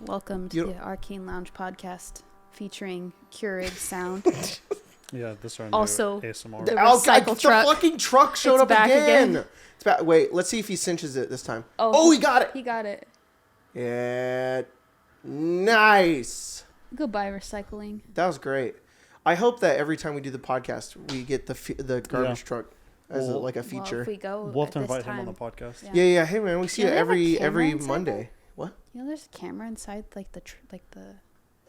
Welcome to the Arcane Lounge podcast featuring Keurig sound. Yeah, this is our also new ASMR. the recycle truck. The fucking truck showed It's up back again. It's back. Wait, let's see if he cinches it this time. Oh, he got it. He got it. Yeah, nice. Goodbye, recycling. That was great. I hope that every time we do the podcast, we get the garbage truck as a feature. Well, if we go, We'll have to at this invite him on time. the podcast. Yeah. Hey man, we see You it know they have a every camera inside Monday. there? What? You know, there's a camera inside, like the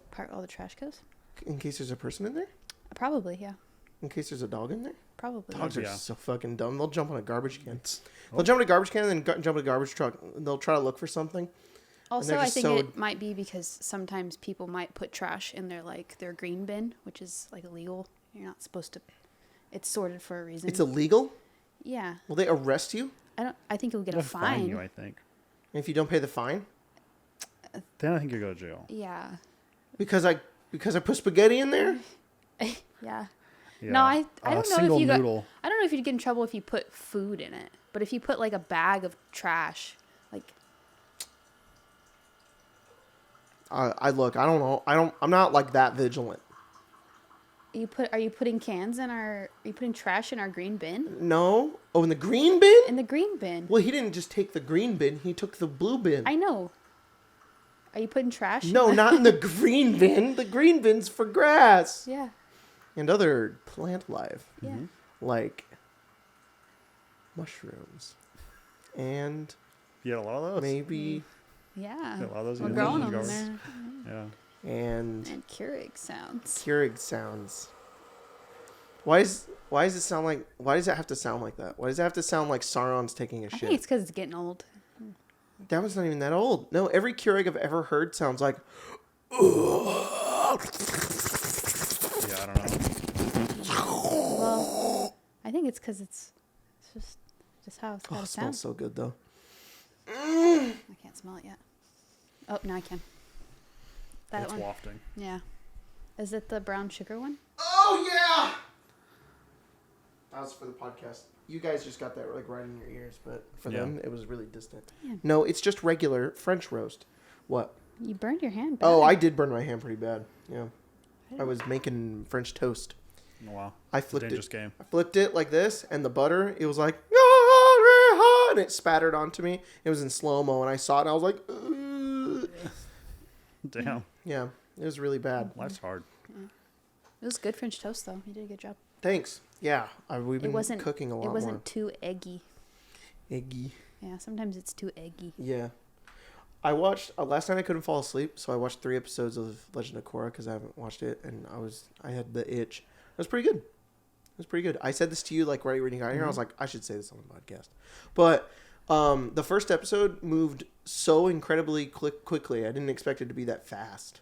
part all the trash goes. In case there's a person in there? Probably, yeah. In case there's a dog in there? Probably. Dogs are so fucking dumb. They'll jump on a garbage can. Oh. They'll jump on a garbage can and then jump on a garbage truck. They'll try to look for something. Also, I think it might be because sometimes people might put trash in their green bin, which is like illegal. You're not supposed to. It's sorted for a reason. It's illegal? Yeah. Will they arrest you? I think you'll get They'll a fine. you, I think. And if you don't pay the fine? Then I think you go to jail. Yeah. Because I put spaghetti in there? Yeah. Yeah. No, I don't know if you noodle. I don't know if you'd get in trouble if you put food in it, but if you put like a bag of trash, like. I don't know. I'm not like that vigilant. Are you putting trash in our green bin? No. Oh, in the green bin? In the green bin. Well, he didn't just take the green bin. He took the blue bin. I know. Are you putting trash? No, not in the green bin. The green bin's for grass. Yeah. And other plant life. Yeah. Mm-hmm. Like mushrooms. And You had a lot of those? maybe... Yeah. Yeah, a lot of those We're in growing the them in garden. there. Yeah. And Keurig sounds. Keurig sounds. Why does it have to sound like that? Why does it have to sound like Sauron's taking a I shit? think it's because it's getting old. That was not even that old. No, every Keurig I've ever heard sounds like. Yeah, I don't know. Well, I think it's because it's just how it's got Oh, to it sound. smells so good though. I can't smell it yet. Oh, now I can. That It's one. wafting. Yeah. Is it the brown sugar one? Oh yeah. That was for the podcast. You guys just got that like right in your ears, but for them it was really distant. Damn. No, it's just regular French roast. What? You burned your hand bad. Oh, I did burn my hand pretty bad. Yeah. I was making French toast. Oh, wow. I flipped Dangerous it. game. I flipped it like this, and the butter, it was like, and it spattered onto me. It was in slow-mo, and I saw it, and I was like, ugh. Damn. Yeah, it was really bad. Life's hard. It was good French toast, though. You did a good job. Thanks. Yeah, we've been cooking a lot more. It wasn't too eggy. Eggy. Yeah, sometimes it's too eggy. Yeah. I watched, last night I couldn't fall asleep, so I watched 3 episodes of Legend of Korra, because I haven't watched it, and I had the itch. It was pretty good. It was pretty good. I said this to you, like, right when you got here. I was like, I should say this on the podcast. But the first episode moved so incredibly quickly. I didn't expect it to be that fast.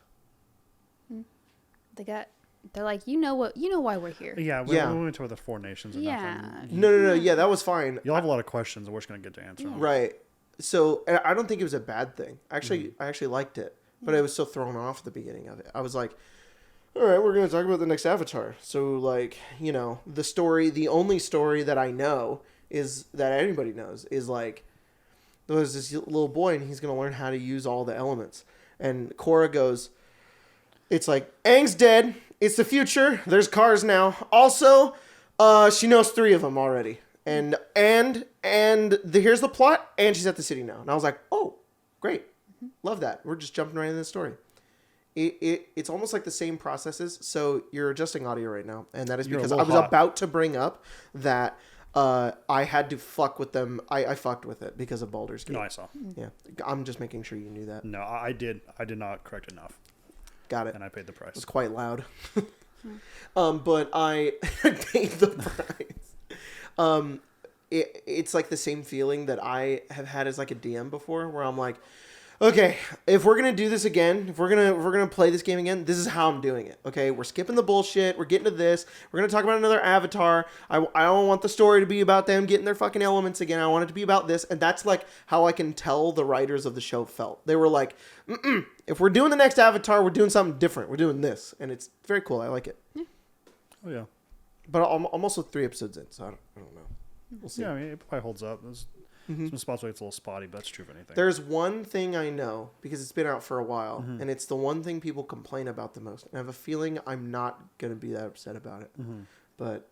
They're like, you know why we're here. Yeah, we went to the 4 nations. And Yeah. nothing. No. Yeah, that was fine. You'll have a lot of questions, and we're just going to get to answer them. Right. So and I don't think it was a bad thing. I actually liked it, but I was so thrown off at the beginning of it. I was like, all right, we're going to talk about the next Avatar. So, like, the only story that I know is that anybody knows is like, there's this little boy and he's going to learn how to use all the elements. And Korra goes, it's like, Aang's dead. It's the future. There's cars now. Also, she knows 3 of them already. And here's the plot. And she's at the city now. And I was like, oh, great. Love that. We're just jumping right into the story. It's almost like the same processes. So you're adjusting audio right now. And that is because I was about to bring up that I had to fuck with them. I fucked with it because of Baldur's Gate. No, I saw. Yeah. I'm just making sure you knew that. No, I did. I did not correct enough. Got it. And I paid the price. It was quite loud. But I paid the price. It's like the same feeling that I have had as like a DM before, where I'm like, okay, if we're gonna do this again, if we're gonna play this game again, this is how I'm doing it. Okay, we're skipping the bullshit. We're getting to this. We're gonna talk about another Avatar. I don't want the story to be about them getting their fucking elements again. I want it to be about this, and that's like how I can tell the writers of the show felt. They were like, if we're doing the next Avatar, we're doing something different. We're doing this, and it's very cool. I like it. Oh yeah. But I'm also 3 episodes in, so I don't know. We'll see. Yeah, I mean, it probably holds up. Some spots where it's a little spotty, but that's true of anything. There's one thing I know, because it's been out for a while, and it's the one thing people complain about the most. And I have a feeling I'm not going to be that upset about it. But,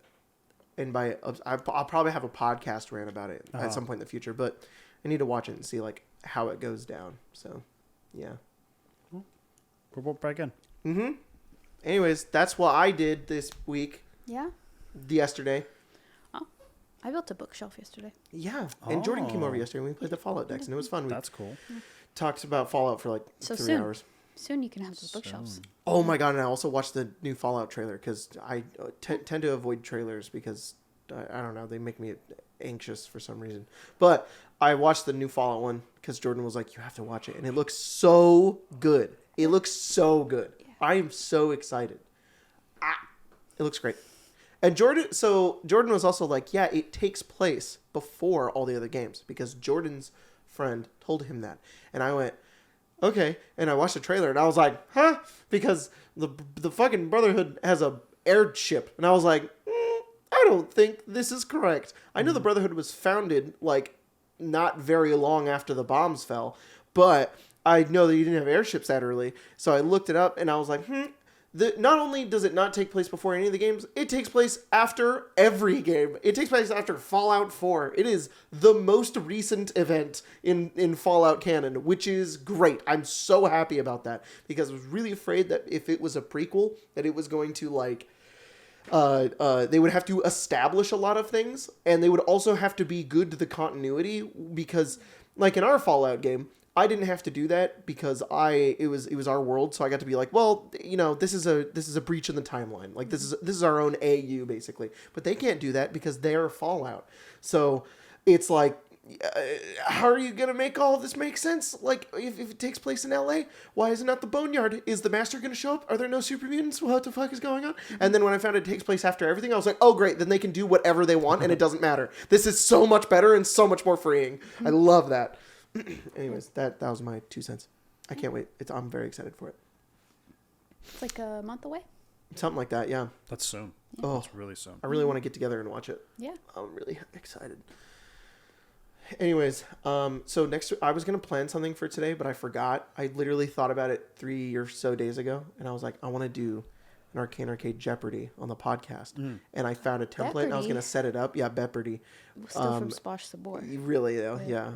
I'll probably have a podcast rant about it at some point in the future, but I need to watch it and see, like, how it goes down. So, yeah. We're back in. Anyways, that's what I did this week. Yeah. Yesterday. Oh, I built a bookshelf yesterday. Yeah. And Jordan came over yesterday and we played the Fallout decks and it was fun. That's cool. Talked about Fallout for like 3 hours. Soon you can have those bookshelves. Oh my God. And I also watched the new Fallout trailer because I tend to avoid trailers because I don't know. They make me anxious for some reason. But I watched the new Fallout one because Jordan was like, you have to watch it. And it looks so good. It looks so good. Yeah. I am so excited. It looks great. And Jordan was also like, yeah, it takes place before all the other games because Jordan's friend told him that. And I went, okay. And I watched the trailer and I was like, huh? Because the fucking Brotherhood has a airship. And I was like, I don't think this is correct. I know the Brotherhood was founded like not very long after the bombs fell, but I know that you didn't have airships that early. So I looked it up and I was like, not only does it not take place before any of the games, it takes place after every game. It takes place after Fallout 4. It is the most recent event in Fallout canon, which is great. I'm so happy about that because I was really afraid that if it was a prequel, that it was going to like... they would have to establish a lot of things, and they would also have to be good to the continuity because, like in our Fallout game, I didn't have to do that because it was our world, so I got to be like, well, you know, this is a breach in the timeline. Like this is our own AU basically, but they can't do that because they're Fallout. So it's like, how are you gonna make all of this make sense? Like if it takes place in LA, why is it not the Boneyard? Is the Master gonna show up? Are there no super mutants? What the fuck is going on? And then when I found it takes place after everything, I was like, oh great, then they can do whatever they want and it doesn't matter. This is so much better and so much more freeing. I love that. Anyways, that was my 2 cents. I can't wait. I'm very excited for it. It's like a month away. Something like that, yeah. That's soon. Yeah. Oh, that's really soon. I really want to get together and watch it. Yeah. I'm really excited. Anyways, so I was going to plan something for today, but I forgot. I literally thought about it 3 or so days ago, and I was like, I want to do an Arcane Arcade Jeopardy on the podcast. And I found a template, and I was going to set it up. Yeah, Jeopardy. Still from Sposh Sabor. Really, though, yeah.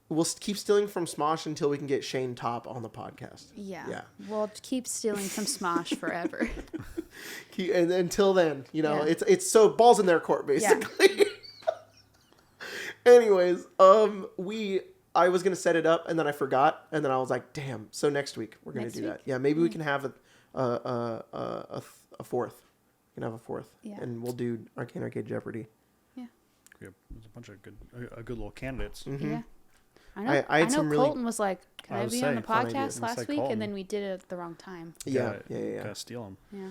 We'll keep stealing from Smosh until we can get Shane Top on the podcast. Yeah. We'll keep stealing from Smosh forever. And until then, you know, it's so balls in their court, basically. Yeah. Anyways, I was gonna set it up and then I forgot, and then I was like, damn. So next week we're gonna do that. Yeah, maybe we can have a fourth. We can have a fourth, and we'll do Arcane Arcade Jeopardy. Yeah. There's a bunch of good little candidates. Mm-hmm. Yeah. I know Colton was like, can I be on the fun podcast last week? And then we did it at the wrong time. Yeah. Gotta steal them. Yeah.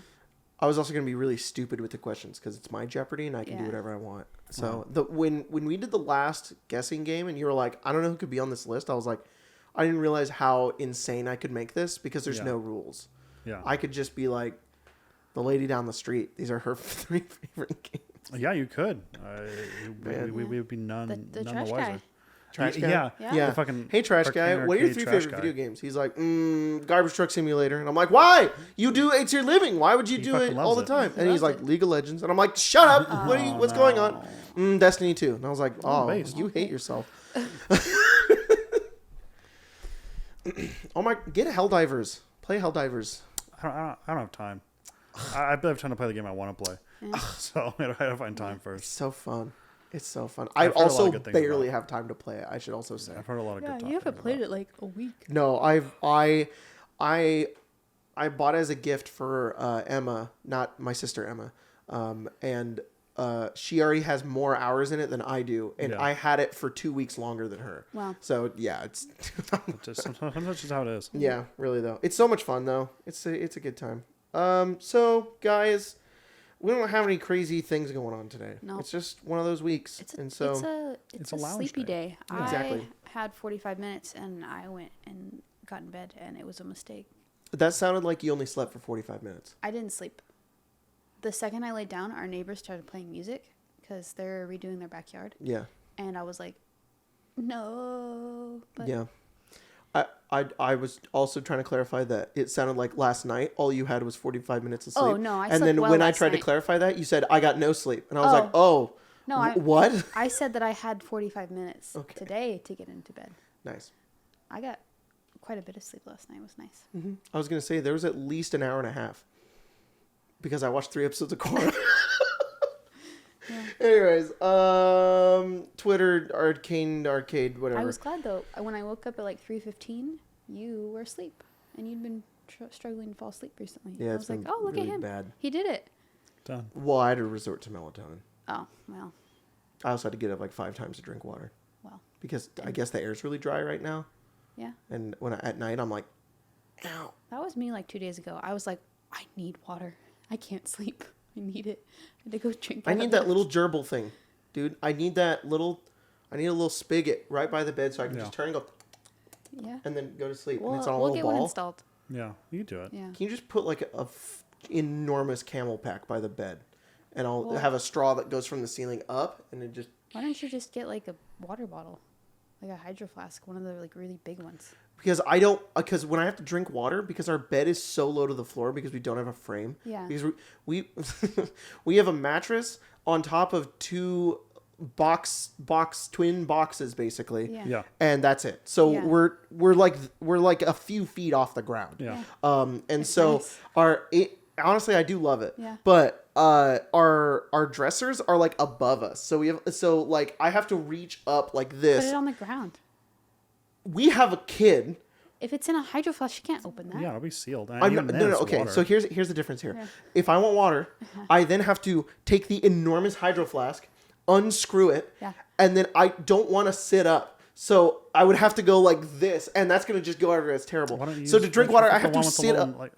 I was also going to be really stupid with the questions because it's my Jeopardy and I can do whatever I want. So when we did the last guessing game and you were like, I don't know who could be on this list, I was like, I didn't realize how insane I could make this because there's no rules. Yeah. I could just be like, the lady down the street. These are her 3 favorite games. Yeah, you could. We would be none the trash the wiser. Guy. Trash guy? Yeah. The fucking hey, trash guy, what are your 3 favorite video games? He's like, Garbage Truck Simulator. And I'm like, why? It's your living. Why would you do it all the time? And he's like, League of Legends. And I'm like, shut up. What's going on? Destiny 2. And I was like, you hate yourself. Get Helldivers. Play Helldivers. I don't have time. I have time to play the game I want to play. Yeah. So I gotta find time first. It's so fun. It's so fun. I also barely have time to play it. I should also say. I've heard a lot of good. Yeah, you haven't played it like a week. No, I bought it as a gift for Emma, not my sister Emma, and she already has more hours in it than I do, and I had it for 2 weeks longer than her. Wow. So yeah, it's sometimes just how it is. Yeah, really though. It's so much fun though. It's a good time. So guys. We don't have any crazy things going on today. No. It's just one of those weeks. It's a sleepy day. Yeah. Exactly. I had 45 minutes and I went and got in bed and it was a mistake. That sounded like you only slept for 45 minutes. I didn't sleep. The second I laid down, our neighbors started playing music because they're redoing their backyard. Yeah. And I was like, no. But Yeah. I was also trying to clarify that it sounded like last night all you had was 45 minutes of sleep. Oh, no, I And slept then well when I last tried to night. clarify that, you said I got no sleep. And I was like, No, what? I said that I had 45 minutes Okay. today to get into bed. Nice. I got quite a bit of sleep last night. It was nice. Mm-hmm. I was going to say there was at least an hour and a half because I watched 3 episodes of Korra. Yeah. Anyways, Twitter, Arcane, Arcade, whatever. I was glad though. When I woke up at like 3:15, you were asleep, and you'd been struggling to fall asleep recently. Yeah, I it's was like, been oh, look really at him. bad. He did it. Done. Well, I had to resort to melatonin. Oh, well. I also had to get up like 5 times to drink water. Well. Because I guess the air's really dry right now. Yeah. And at night, I'm like, ow. That was me like 2 days ago. I was like, I need water. I can't sleep. I need it. I had to go drink. I need that little gerbil thing, dude. I need a little spigot right by the bed so I can just turn and go, Yeah. and then go to sleep. We'll, and it's on a we'll little get ball. one installed. Yeah, you can do it. Yeah. Can you just put like a enormous camel pack by the bed, and I'll Well- have a straw that goes from the ceiling up, and it just. Why don't you just get like a water bottle, like a hydro flask, one of the like really big ones? Because when I have to drink water, because our bed is so low to the floor because we don't have a frame. Yeah. Because we we have a mattress on top of 2 twin boxes basically. Yeah. Yeah. And that's it. So Yeah. we're like a few feet off the ground. Yeah. And It's so nice. honestly I do love it. Yeah. But our dressers are like above us. So like I have to reach up like Put this. it on the ground. We have a kid. If it's in a hydro flask, you can't open that. Yeah, it'll be sealed. And I'm even not, then, no, it's okay. water. So here's the difference here. Yeah. If I want water, I then have to take the enormous hydro flask, unscrew it, Yeah. and then I don't want to sit up. So I would have to go like this, and that's gonna just go everywhere. It's terrible. Why don't you So use to drink the water, I one have to with the sit little, up. Like,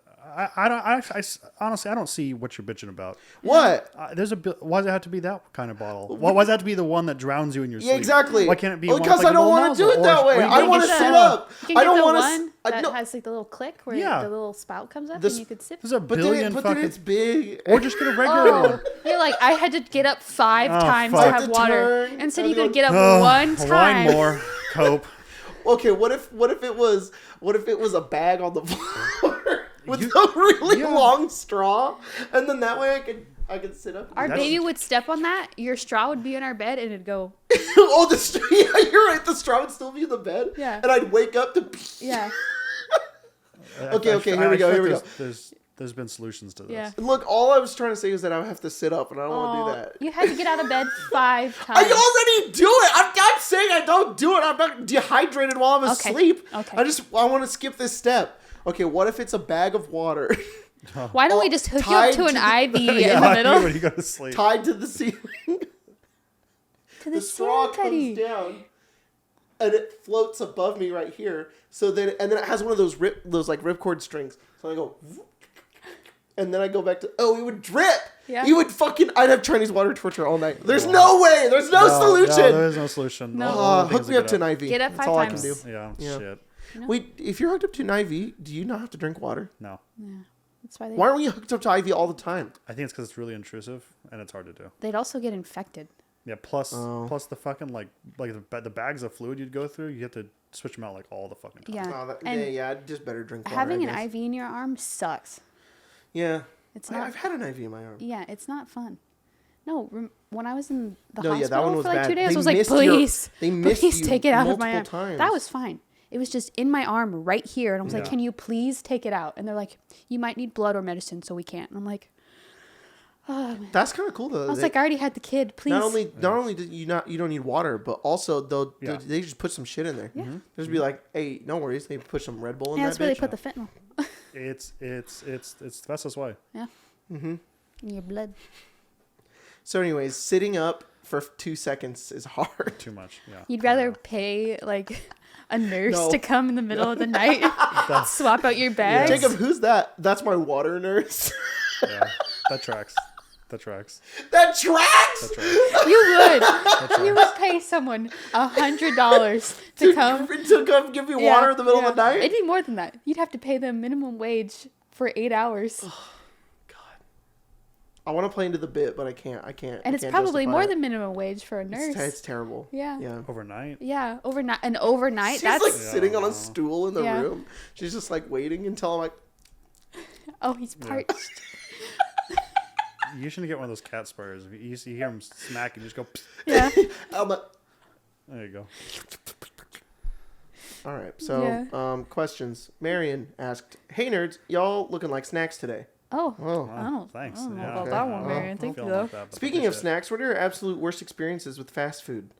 honestly, I don't see what you're bitching about. What? Why does it have to be that kind of bottle? Why does it have to be the one that drowns you in your sleep? Yeah, exactly. Why can't it be Well, one because with, like, I don't a little want to do it nozzle? that way. Or I you want to can sit get up. You can I get don't the want one to. that No, has like the little click where Yeah. the little spout comes up This- and you could sip. There's a but billion then fucking. it's big. Or just get a regular one. Oh, you're like, I had to get up 5 Oh, times fuck. to I have had to water. turn, Instead, I you had to could get up Oh, one time. One more. Cope. Okay, what if it was a bag on the floor with You- a really yeah. long straw, and then that way I could sit up. Our That's- baby would step on that. Your straw would be in our bed, and it'd go. Oh, yeah, you're right. The straw would still be in the bed. Yeah. And I'd wake up to. Yeah. Okay, here we go. There's been solutions to this. Yeah. Look, all I was trying to say is that I would have to sit up, and I don't want to do that. You had to get out of bed 5 times. I already do it. I'm not saying I don't do it. I'm not dehydrated while I'm Okay. asleep. Okay. I want to skip this step. Okay, what if it's a bag of water Why don't we just hook you up tied to an to the- IV Yeah, in the middle? when you go to sleep. tied to the ceiling? To The straw sand teddy. comes down, and it floats above me right here. So then it has one of those ripcord strings. So I go, and then I go back to it would drip. Yeah. I'd have Chinese water torture all night. There's no way. There's no solution. No, there is no solution. No. All the Hook things me that up to an get IV. Get up That's 5 all times. I can do. Yeah, Yeah. shit. No. Wait, if you're hooked up to an IV, do you not have to drink water? No. Yeah. That's why Why aren't we hooked up to IV all the time? I think it's because it's really intrusive and it's hard to do. they'd also get infected. Yeah, plus Oh. the fucking like the bags of fluid you'd go through, you have to switch them out like all the fucking time. Yeah. And yeah, I'd just better drink water. having I an guess. IV in your arm sucks. Yeah. It's not. I've had an IV in my arm. Yeah, it's not fun. No, when I was in the No, yeah, hospital that one was for like bad. 2 days, They I was like, missed your- please, they missed please you take it out of my arm. multiple times. That was fine. It was just in my arm right here. And I was like, Yeah. can you please take it out? And they're like, you might need blood or medicine, so we can't. And I'm like, oh, man. That's kind of cool though. I was like, I already had the kid. Please. not only did you don't need water, but also Yeah. they just put some shit in there. Yeah. Just be like, hey, no worries. They put some Red Bull in Yeah, that that's where they bitch. put the fentanyl. It's the fastest way. Yeah. Mm-hmm. In your blood. So, anyways, sitting up for 2 seconds is hard. Too much. Yeah. You'd rather pay like a nurse No. to come in the middle of the night, swap out your bags. Jacob, who's that? That's my water nurse. Yeah. That tracks. that tracks. That tracks. You would pay someone $100 to come. to come give me water in the middle of the night. It'd be more than that. You'd have to pay them minimum wage for 8 hours. I want to play into the bit, but I can't. And it's probably more than minimum wage for a nurse. It's terrible. Yeah. Yeah. Overnight. Yeah, overnight. And overnight, She's that's like sitting on a stool in the room. She's just like waiting until I'm like, oh, he's parched. You shouldn't get one of those cat sprayers. If you hear him smack, you just go. Psst. Yeah. There you go. All right. So, questions. Marion asked, "Hey nerds, y'all looking like snacks today?" Oh, thanks. I don't know Yeah. about that one, Marion. Thank you, though. Like that, Speaking of snacks, what are your absolute worst experiences with fast food?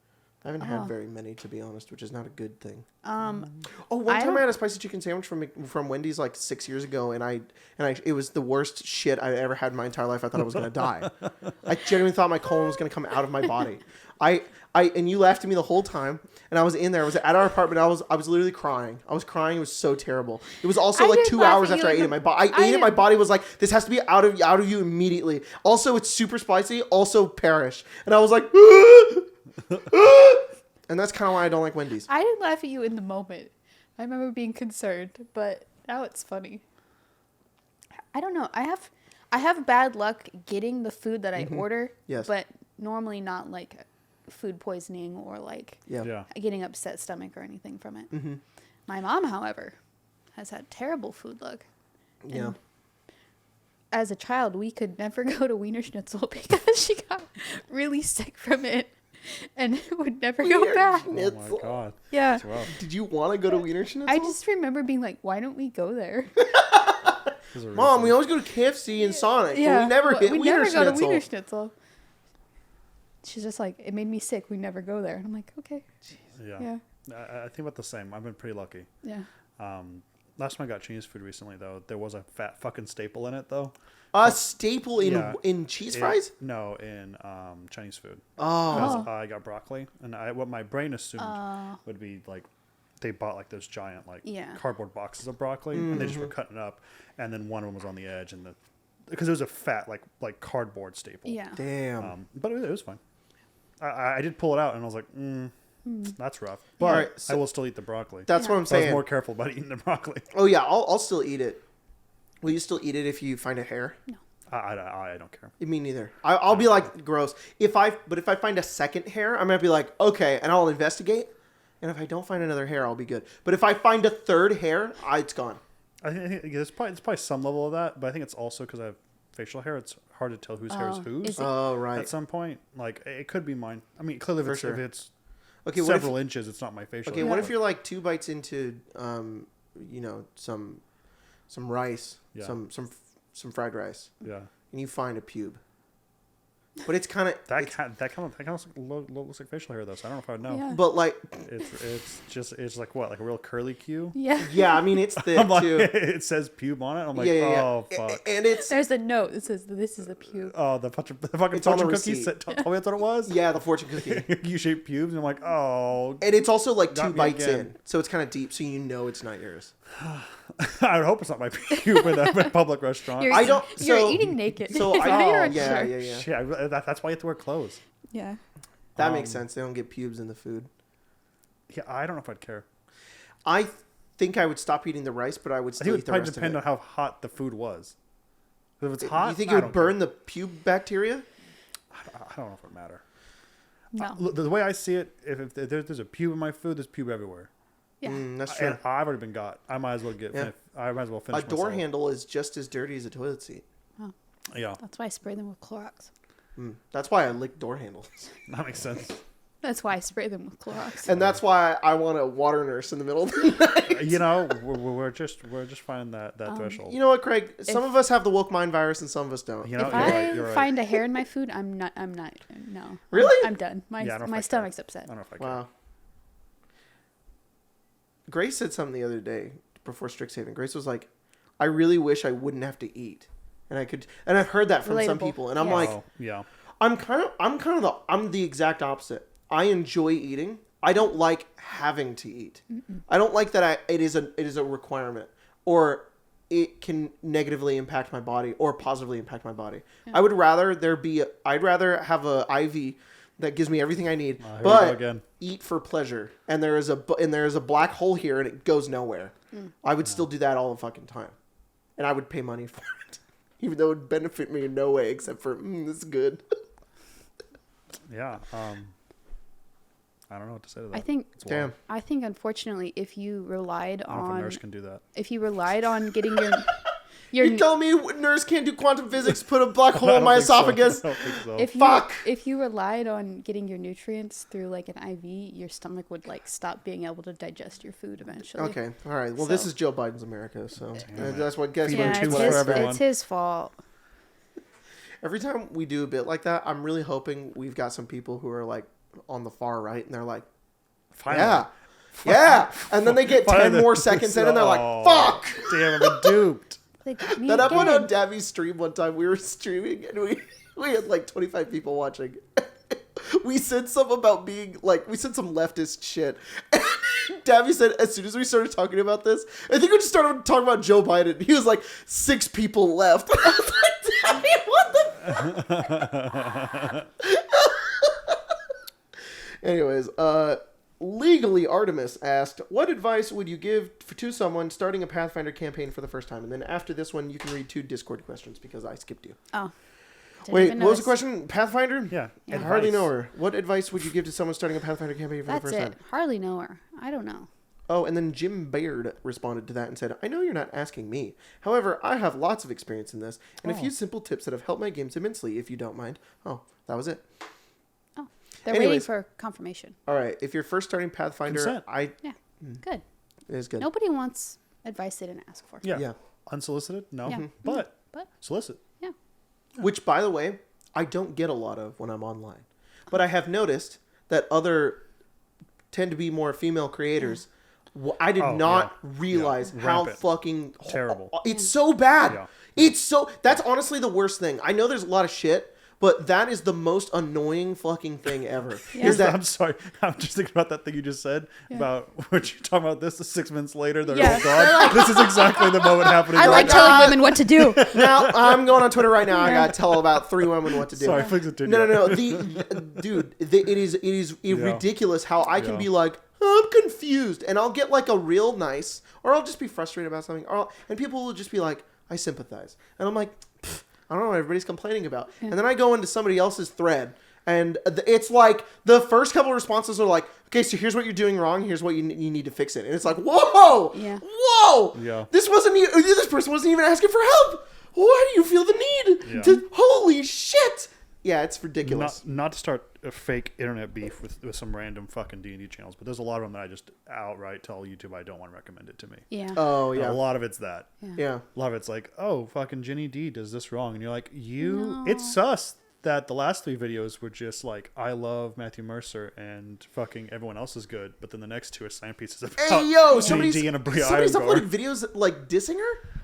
I haven't had very many, to be honest, which is not a good thing. One time I had a spicy chicken sandwich from Wendy's like 6 years ago, and it was the worst shit I ever had in my entire life. I thought I was gonna die. I genuinely thought my colon was gonna come out of my body. And you laughed at me the whole time, and I was in there. I was at our apartment. I was literally crying. I was crying. It was so terrible. It was also like 2 hours after I ate it. I ate it. My body was like, this has to be out of you immediately. Also, it's super spicy. Also, perish. And I was like, and that's kind of why I don't like Wendy's. I didn't laugh at you in the moment. I remember being concerned, but now it's funny. I don't know. I have bad luck getting the food that I order. Yes. But normally not like food poisoning or like getting upset stomach or anything from it. Mm-hmm. My mom, however, has had terrible food luck. Yeah. And as a child, we could never go to Wiener Schnitzel because she got really sick from it and would never go back. Oh my God. Yeah. Did you want to go to Wiener Schnitzel? I just remember being like, why don't we go there? Mom, we always go to KFC and Sonic. Yeah. We never hit Wiener Schnitzel. Never go to Wiener Schnitzel. She's just like, it made me sick. We never go there. And I'm like, okay. Yeah. I think about the same. I've been pretty lucky. Yeah. Last time I got Chinese food recently, though, there was a fat fucking staple in it, though. A staple in cheese fries? No, in Chinese food. Oh. Because I got broccoli, and what my brain assumed would be like, they bought like those giant cardboard boxes of broccoli, and they just were cutting it up, and then one of them was on the edge, and because it was a fat like cardboard staple. Yeah. Damn. But it was fine. I did pull it out, and I was like, that's rough. But I will still eat the broccoli. That's what I'm saying. I was more careful about eating the broccoli. Oh yeah, I'll still eat it. Will you still eat it if you find a hair? No. I don't care. Me neither. I'll be like, gross. If I find a second hair, I might be like, okay, and I'll investigate. And if I don't find another hair, I'll be good. But if I find a third hair, it's gone. I think there's probably some level of that, but I think it's also because I have facial hair. It's hard to tell whose hair is whose. Oh, right. At some point, like it could be mine. I mean, clearly if it's okay, several inches, it's not my facial hair. Okay, what if you're like 2 bites into, some rice, some fried rice, and you find a pube, but it's kind of that kind of looks like facial hair though, so I don't know if I would know. Yeah. But like it's like what, like a real curly Q? Yeah. Yeah, I mean it's thick too. It says pube on it. I'm like, oh fuck. And there's a note that says this is a pube. Oh, the fucking fortune cookie told me that's what it was. Yeah, the fortune cookie. U-shaped pubes, and I'm like, oh. And it's also like 2 bites in, so it's kind of deep, so you know it's not yours. I would hope it's not my pube in a public restaurant. You're eating naked. So yeah. That's why you have to wear clothes. Yeah. That makes sense. They don't get pubes in the food. Yeah, I don't know if I'd care. I think I would stop eating the rice, but I would still eat the rest of it. It would depend on how hot the food was. If it's hot, you think it would burn the pube bacteria? I don't know if it would matter. No. The way I see it, if there's a pube in my food, there's pube everywhere. Yeah. That's true. And I've already been got. I might as well finish a door handle is just as dirty as a toilet seat. Oh. Yeah. That's why I spray them with Clorox. That's why I lick door handles. That makes sense. That's why I spray them with Clorox. And that's why I want a water nurse in the middle of the night. You know, we're just finding that threshold. You know what, Craig? Some of us have the woke mind virus and some of us don't. You know, if I find a hair in my food, I'm not. No. Really? I'm done. My stomach's upset. I don't know if I Wow. Grace said something the other day before Strixhaven. Grace was like, "I really wish I wouldn't have to eat, and I could." And I've heard that from some people, and I'm like, I'm the exact opposite. I enjoy eating. I don't like having to eat. Mm-mm. I don't like that. It is a requirement, or it can negatively impact my body or positively impact my body. Yeah. I'd rather have a IV that gives me everything I need, but eat for pleasure. And there is a black hole here, and it goes nowhere. I would still do that all the fucking time, and I would pay money for it. even though it would benefit me in no way except for, this is good. Yeah. I don't know what to say to that. I think unfortunately, if you relied I don't know if on a nurse can do that. If you relied on getting your you tell me nurse can't do quantum physics, put a black hole in my esophagus. So. I don't think so. If you relied on getting your nutrients through like an IV, your stomach would like stop being able to digest your food eventually. Okay, all right. Well, this is Joe Biden's America, so that's what gets me. It's his fault. Every time we do a bit like that, I'm really hoping we've got some people who are like on the far right, and they're like, finally. Yeah, and then they get 10 more seconds in, and they're like, fuck! Damn, I've been duped. That happened on Dabby's stream one time. We were streaming, and we had like 25 people watching. We said something about being like, we said some leftist shit. And Dabby said, as soon as we started talking about this, I think we just started talking about Joe Biden. He was like, 6 people left. I was like, Dabby, what the fuck? Anyways, Legally Artemis asked, what advice would you give to someone starting a Pathfinder campaign for the first time? And then after this one, you can read 2 Discord questions because I skipped you. Oh. Wait, what was the question? Pathfinder? Yeah. I hardly know her. What advice would you give to someone starting a Pathfinder campaign for the first time? Hardly know her. I don't know. Oh, and then Jim Baird responded to that and said, I know you're not asking me. However, I have lots of experience in this and a few simple tips that have helped my games immensely, if you don't mind. Oh, that was it. Oh, they're waiting for confirmation. All right. If you're first starting Pathfinder, Good. It is good. Nobody wants advice they didn't ask for. Yeah. Unsolicited? No. Yeah. But solicit. Yeah. Which, by the way, I don't get a lot of when I'm online. But I have noticed that other tend to be more female creators. I did not realize how fucking terrible. It's so bad. Yeah. It's so... That's honestly the worst thing. I know there's a lot of shit, but that is the most annoying fucking thing ever. I'm sorry. I'm just thinking about that thing you just said about what you're talking about. This is 6 minutes later. They're all gone. This is exactly the moment happening. I like telling women what to do. Now I'm going on Twitter right now. I got to tell about 3 women what to do. Sorry, please continue. No. It is ridiculous how I can be like, I'm confused, and I'll get like a real nice, or I'll just be frustrated about something, and people will just be like, I sympathize, and I'm like, I don't know what everybody's complaining about. Yeah. And then I go into somebody else's thread, and it's like the first couple of responses are like, okay, so here's what you're doing wrong. Here's what you need to fix it. And it's like, whoa, whoa. Yeah. This person wasn't even asking for help. Why do you feel the need to, holy shit. Yeah, it's ridiculous. Not to start a fake internet beef with some random fucking D&D channels, but there's a lot of them that I just outright tell YouTube I don't want to recommend it to me. Yeah. Oh, yeah. A lot of it's that. Yeah. A lot of it's like, oh, fucking Ginny D does this wrong. And you're like, it's sus that the last 3 videos were just like, I love Matthew Mercer and fucking everyone else is good. But then the next 2 are slam pieces about Ginny D and a Brie somebody's uploading videos like dissing her?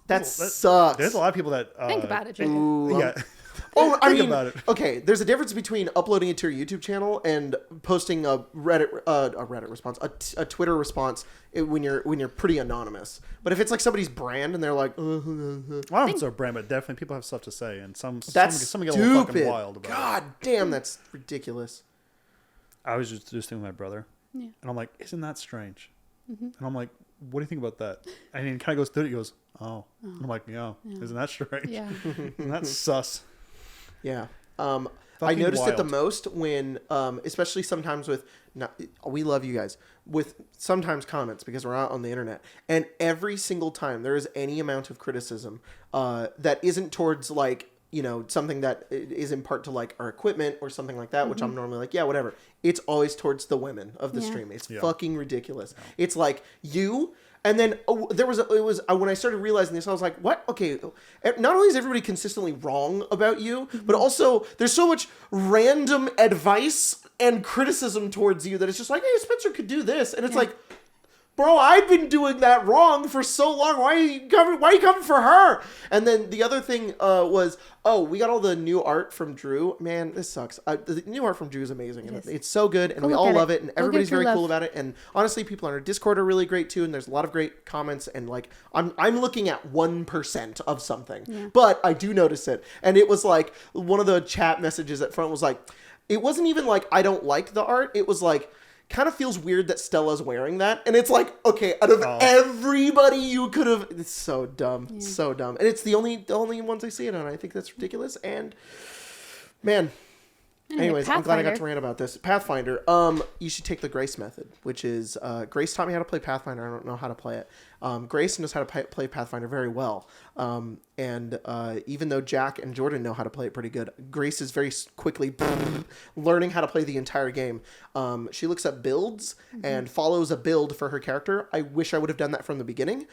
That sucks. There's a lot of people that... think about it, Jacob. Yeah. Oh, I mean, okay, there's a difference between uploading it to your YouTube channel and posting a Reddit response, a Twitter response when you're pretty anonymous. But if it's like somebody's brand and they're like, I don't know if it's their brand, but definitely people have stuff to say, and some get a little fucking wild about it. God damn, that's ridiculous. I was just thinking with my brother, and I'm like, isn't that strange? Mm-hmm. And I'm like, what do you think about that? And he kind of goes through it. He goes, oh. I'm like, yeah. Isn't that strange? Yeah. And that's sus. Yeah. I noticed it the most when, especially sometimes with, we love you guys, with sometimes comments because we're out on the internet. And every single time there is any amount of criticism that isn't towards like, something that is in part to like our equipment or something like that, which I'm normally like, yeah, whatever. It's always towards the women of the stream. It's fucking ridiculous. Yeah. It's like you... And then when I started realizing this, I was like, what? Okay, not only is everybody consistently wrong about you, but also there's so much random advice and criticism towards you that it's just like, hey, Spencer could do this. And it's like, bro, I've been doing that wrong for so long. Why are you coming for her? And then the other thing was, we got all the new art from Drew. Man, this sucks. The new art from Drew is amazing. And it's so good, and we all love it, and everybody's very cool about it. And honestly, people on our Discord are really great too, and there's a lot of great comments. And like, I'm looking at 1% of something, but I do notice it. And it was like, one of the chat messages at front was like, it wasn't even like, I don't like the art. It was like, kind of feels weird that Stella's wearing that. And it's like, okay, out of everybody you could have... It's so dumb. Yeah. So dumb. And it's the only ones I see it on. I think that's ridiculous. And, man... Anyways, I'm glad I got to rant about this. Pathfinder, you should take the Grace method, which is, Grace taught me how to play Pathfinder. I don't know how to play it. Grace knows how to play Pathfinder very well. And even though Jack and Jordan know how to play it pretty good, Grace is very quickly learning how to play the entire game. She looks up builds and follows a build for her character. I wish I would have done that from the beginning,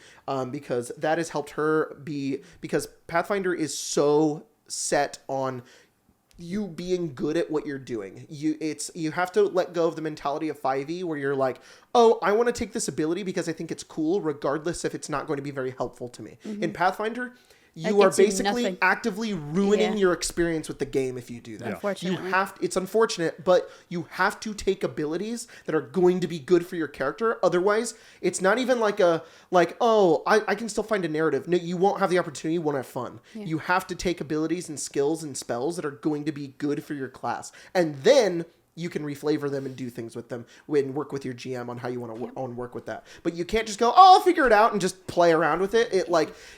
because that has helped her because Pathfinder is so set on you being good at what you're doing. You have to let go of the mentality of 5e where you're like, oh, I want to take this ability because I think it's cool, regardless if it's not going to be very helpful to me. In Pathfinder, you are basically actively ruining your experience with the game if you do that. Unfortunately. It's unfortunate, but you have to take abilities that are going to be good for your character. Otherwise, it's not even I can still find a narrative. No, you won't have the opportunity. You won't have fun. Yeah. You have to take abilities and skills and spells that are going to be good for your class. And then you can reflavor them and do things with them and work with your GM on how you want to work with that. But you can't just go, oh, I'll figure it out and just play around with it.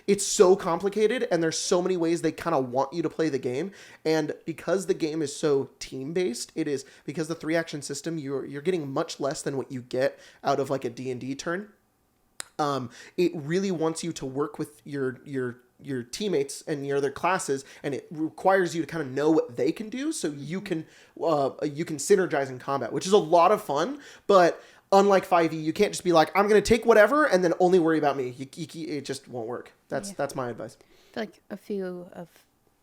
It's so complicated and there's so many ways they kind of want you to play the game. And because the game is so team-based, it is because the 3-action system, you're getting much less than what you get out of like a D&D turn. It really wants you to work with your teammates and your other classes, and it requires you to kind of know what they can do so you can synergize in combat, which is a lot of fun. But unlike 5e, you can't just be like, I'm going to take whatever and then only worry about me. It just won't work. That's my advice. I feel like a few of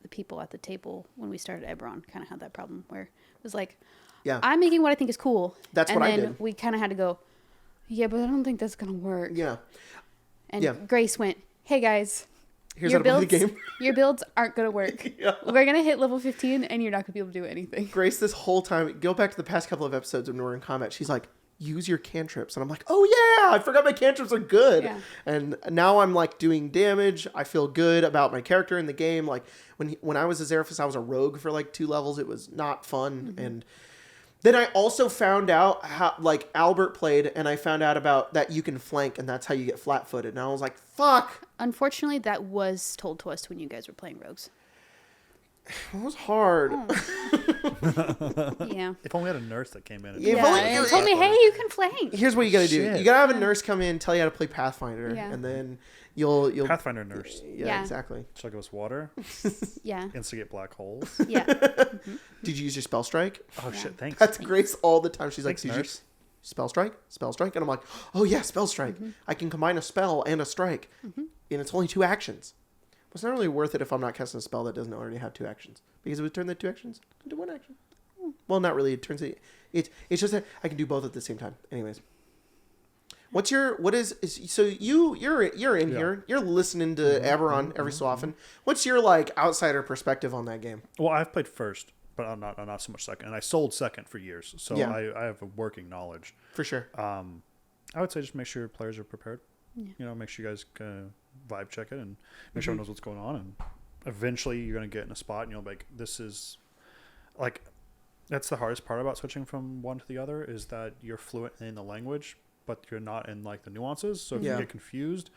the people at the table when we started Eberron kind of had that problem where it was like, I'm making what I think is cool. That's what I did. And then we kind of had to go, yeah, but I don't think that's going to work. Yeah. And Grace went, hey guys, here's how to play the game. Your builds aren't going to work. We're going to hit level 15 and you're not going to be able to do anything. Grace, this whole time, go back to the past couple of episodes when we were in combat. She's like, use your cantrips. And I'm like, oh yeah, I forgot my cantrips are good. Yeah. And now I'm like doing damage. I feel good about my character in the game. Like when I was a Xeraphus, I was a rogue for like 2 levels. It was not fun. Mm-hmm. And then I also found out how, like, Albert played, and I found out about that you can flank, and that's how you get flat-footed. And I was like, fuck. Unfortunately, that was told to us when you guys were playing rogues. It was hard. Oh. Yeah. If only we had a nurse that came in. And told me, hey, you can flank. Here's what you got to do. You got to have a nurse come in, tell you how to play Pathfinder, and then you'll Pathfinder nurse. Yeah, exactly. She'll give us water. Yeah. Instigate black holes. Yeah. Mm-hmm. Did you use your spell strike? Oh shit! Thanks. That's Grace all the time. She's like, nurse. Spell strike, and I'm like, oh yeah, spell strike. Mm-hmm. I can combine a spell and a strike, and it's only 2 actions. It's not really worth it if I'm not casting a spell that doesn't already have 2 actions, because it would turn the 2 actions into 1 action. Well, not really. It turns it. It's just that I can do both at the same time. Anyways, so you're in here. You're listening to Eberron every so often. What's your like outsider perspective on that game? Well, I've played first, but I'm not so much second. And I sold second for years, so I have a working knowledge for sure. I would say just make sure your players are prepared. Yeah. Make sure you guys vibe check it and make sure everyone knows what's going on. And eventually, you're gonna get in a spot, and you'll be like, this is like. That's the hardest part about switching from one to the other is that you're fluent in the language, but you're not in like the nuances. So if you get confused,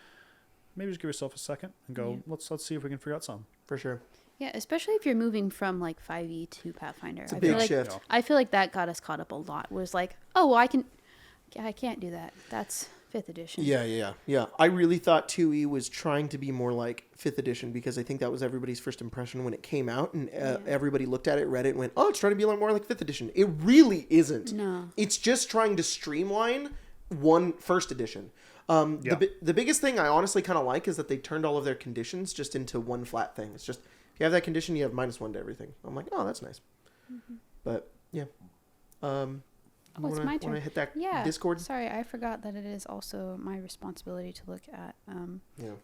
maybe just give yourself a second and go, let's see if we can figure out something. For sure. Yeah, especially if you're moving from like 5e to Pathfinder. It's a big shift. I feel like that got us caught up a lot. It was like, oh, well, I can't do that. That's 5th edition. Yeah. I really thought 2e was trying to be more like 5th edition because I think that was everybody's first impression when it came out, and everybody looked at it, read it, and went, oh, it's trying to be a lot more like 5th edition. It really isn't. No. It's just trying to streamline 1st edition. The biggest thing I honestly kind of like is that they turned all of their conditions just into one flat thing. It's just, if you have that condition, you have -1 to everything. I'm like, oh, that's nice. Mm-hmm. But, yeah. It's my turn. Want to hit that Discord? Sorry, I forgot that it is also my responsibility to look at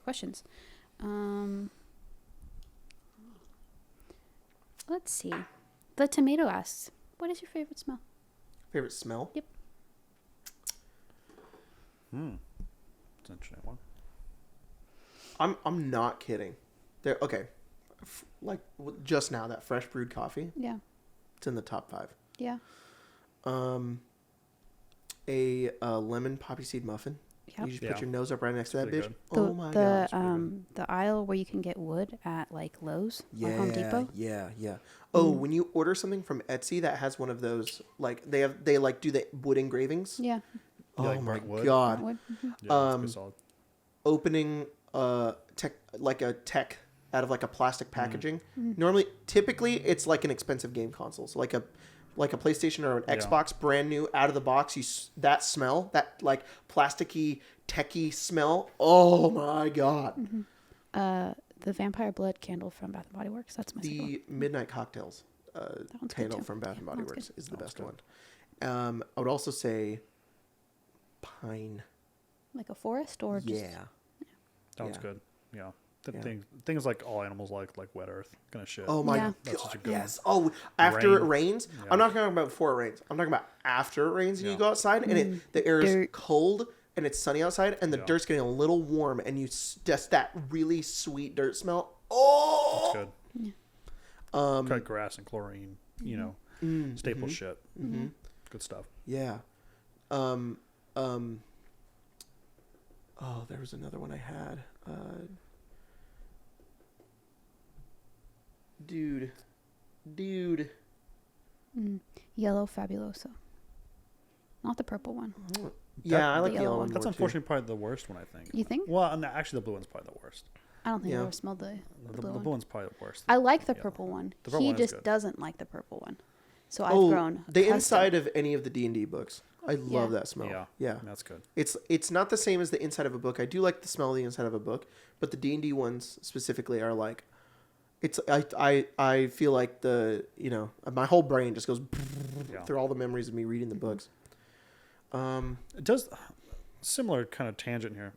questions. Let's see. The tomato asks, what is your favorite smell? Favorite smell? Yep. It's an interesting one. I'm not kidding. There. Okay. Like just now, that fresh brewed coffee. Yeah. It's in the top 5. Yeah. a lemon poppy seed muffin. Yep. You just put your nose up right next to that bitch. The, Oh my god. the aisle where you can get wood at like Lowe's or Home Depot. Yeah. Oh, when you order something from Etsy that has one of those, like they do the wood engravings. Yeah. Oh like my wood? god. Wood. Yeah, that's solid. Opening tech out of like a plastic packaging. Normally, typically, it's like an expensive game console. So like a PlayStation or an Xbox, brand new out of the box. That smell, that like plasticky, techy smell. Oh my god. The vampire blood candle from Bath and Body Works. That's my second one. The Midnight Cocktails candle from Bath and Body Works is the best one. I would also say pine. Like a forest or just... Yeah. Sounds good. Yeah. Things like all animals like wet earth kind of shit. Oh my Yeah. god, such a good yes. Oh, after it Rain. rains. Yeah. I'm not talking about before it rains. I'm talking about after it rains and you go outside and the air is Dirt. cold and it's sunny outside and the dirt's getting a little warm and you just that really sweet dirt smell. Oh, That's good. Cut grass and chlorine, staple shit. Good stuff. yeah. Oh, there was another one I had. Dude. Yellow Fabuloso. Not the purple one. Yeah, I like the yellow yellow one. one. That's more, too. unfortunately probably the worst one, I think. You think? Well, no, actually, the blue one's probably the worst. I don't think Yeah. I've ever smelled the The blue blue one. one's probably the worst. I like the Yeah. purple one. The purple He one is just good. doesn't like the purple one. So I've grown the accustomed. inside of any of the D&D books. I love that smell. Yeah, that's good. It's not the same as the inside of a book. I do like the smell of the inside of a book, but the D&D ones specifically are like, it's I feel like my whole brain just goes through all the memories of me reading the books. It does similar kind of tangent here.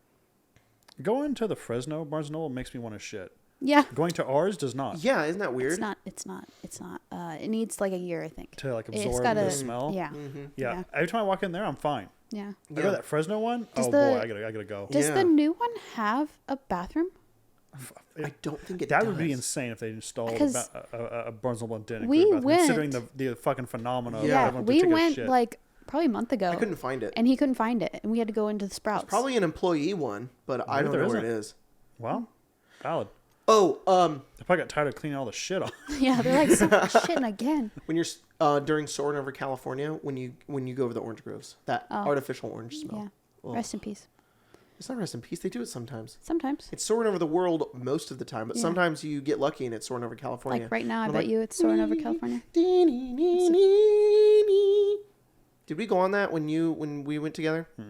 Going to the Fresno Barnes & Noble makes me want to shit. Yeah. Going to ours does not. Yeah, isn't that weird? It's not. It needs like a year, I think. To like It's absorb gotta- the smell. Yeah. Yeah. Every time I walk in there, I'm fine. Yeah. I go to that Fresno one. Does Boy, the- I gotta go. Does Yeah. the new one have a bathroom? I don't think it That does. would be insane if they installed 'Cause a Barnes & Noble and didn't we include a bathroom, considering went- the fucking phenomenon. Yeah. of everyone We taking a went shit. like probably a month ago. I couldn't find it. And he couldn't find it, and we had to go into the Sprouts. It's probably an employee one, but I don't there know where it isn't. is. Well, valid. Oh, They probably got tired of cleaning all the shit off. Yeah, they're like shitting again. when you're during soaring over California, when you go over the orange groves, that artificial orange smell. Yeah. Oh. Rest in peace. It's not rest in peace. They do it sometimes. Sometimes. It's soaring over the world most of the time, but Yeah. sometimes you get lucky and it's soaring over California. Like right now, I I'm bet like, you it's soaring over California. Did we go on that when we went together? We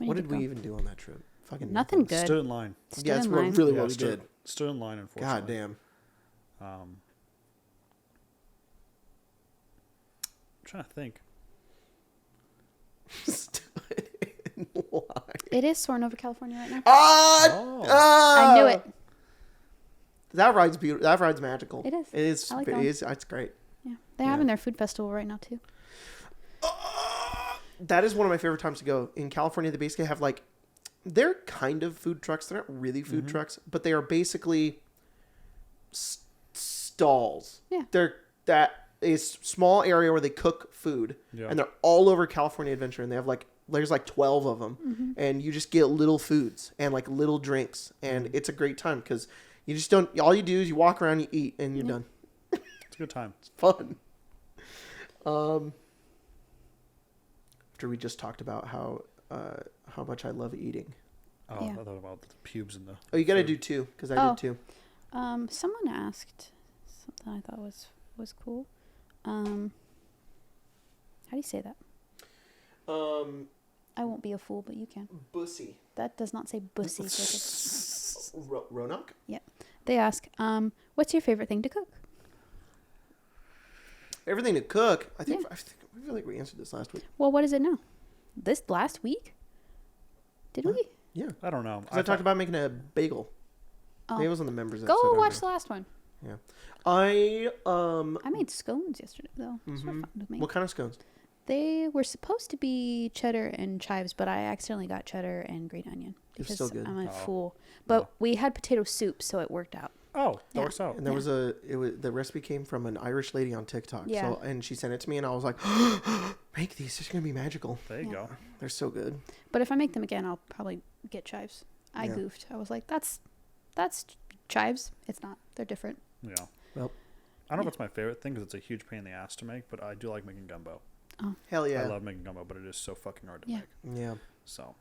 What need did to we go. even do on that trip? Fucking Nothing nothing. good. Stood in line. Stood Yeah, that's in what line. really Yeah, what we stood, did. stood in line, unfortunately. God damn. I'm trying to think. Stood in line. It is soaring over California right now. Oh. I knew it. That ride's beautiful. That ride's magical. It is. It is. I like it that one. is. It's great. Yeah, they're having their food festival right now too. That is one of my favorite times to go. In California, they basically have like, they're kind of food trucks. They're not really food trucks, but they are basically stalls. Yeah. They're that is small area where they cook food, and they're all over California Adventure, and they have like there's like 12 of them, and you just get little foods and like little drinks, and it's a great time because you just don't. All you do is you walk around, you eat, and you're done. It's a good time. It's fun. After we just talked about how much I love eating. Oh, Yeah. I thought about the pubes and the. Oh, you got to food. do two because I did two. Someone asked something I thought was cool. How do you say that? I won't be a fool, but you can. Bussy. That does not say bussy. Roanoke? Yeah. They ask, what's your favorite thing to cook? Everything to cook. I Yeah. feel like we answered this last week. Well, what is it now? This last week? Did we? Yeah. I don't know. 'Cause I talked about making a bagel. Oh. Maybe it was on the members Go episode. I don't watch know. the last one. Yeah. I made scones yesterday, though. Those were fun to make. What kind of scones? They were supposed to be cheddar and chives, but I accidentally got cheddar and green onion They're because still good. I'm a Oh. fool. But we had potato soup, so it worked out. Oh, that works out. And there was the recipe came from an Irish lady on TikTok. Yeah. So, and she sent it to me, and I was like, make these. They're gonna be magical. There you go. They're so good. But if I make them again, I'll probably get chives. I goofed. I was like, that's chives. It's not. They're different. Yeah. Well, I don't know if it's my favorite thing because it's a huge pain in the ass to make, but I do like making gumbo. Oh. Hell yeah. I love making gumbo, but it is so fucking hard to make. Yeah. So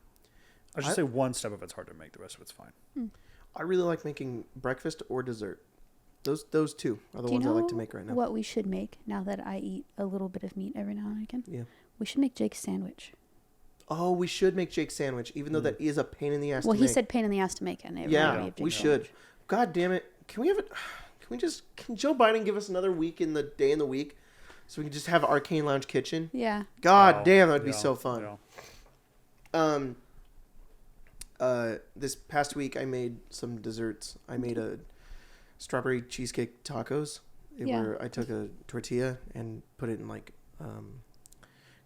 I should say one step of it's hard to make. The rest of it's fine. I really like making breakfast or dessert. Those two are the ones I like to make right now. What we should make now that I eat a little bit of meat every now and again? Yeah. We should make Jake's sandwich. Oh, we should make Jake's sandwich, even though that is a pain in the ass to make. Well, he said pain in the ass to make, and we should. God damn it. Can we have it? Can Joe Biden give us another week in the day in the week so we can just have Arcane Lounge Kitchen? Yeah. God damn, that would be so fun. Yeah. This past week I made some desserts. I made a strawberry cheesecake tacos. Where I took a tortilla and put it in like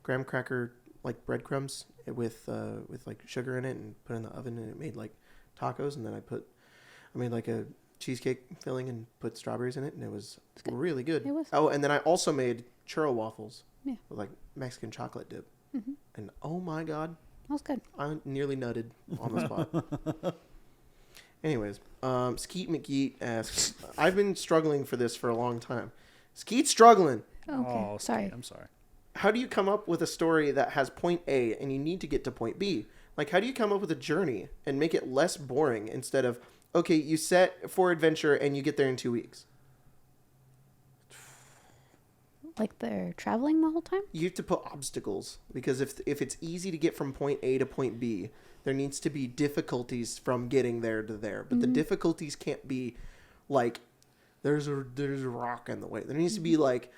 graham cracker like breadcrumbs with like sugar in it and put it in the oven, and it made like tacos. And then I made like a cheesecake filling and put strawberries in it, and it was really good. It was. Oh, and then I also made churro waffles. Yeah. With like Mexican chocolate dip. Mm-hmm. And oh my god, that was good. I nearly nutted on the spot. Anyways, Skeet McGeet asks, I've been struggling for this for a long time. Skeet's struggling. Oh, okay. Sorry. I'm sorry. How do you come up with a story that has point A and you need to get to point B? Like, how do you come up with a journey and make it less boring instead of, okay, you set for adventure and you get there in 2 weeks? Like they're traveling the whole time? You have to put obstacles, because if it's easy to get from point A to point B, there needs to be difficulties from getting there to there. But the difficulties can't be like there's a rock in the way. There needs to be like,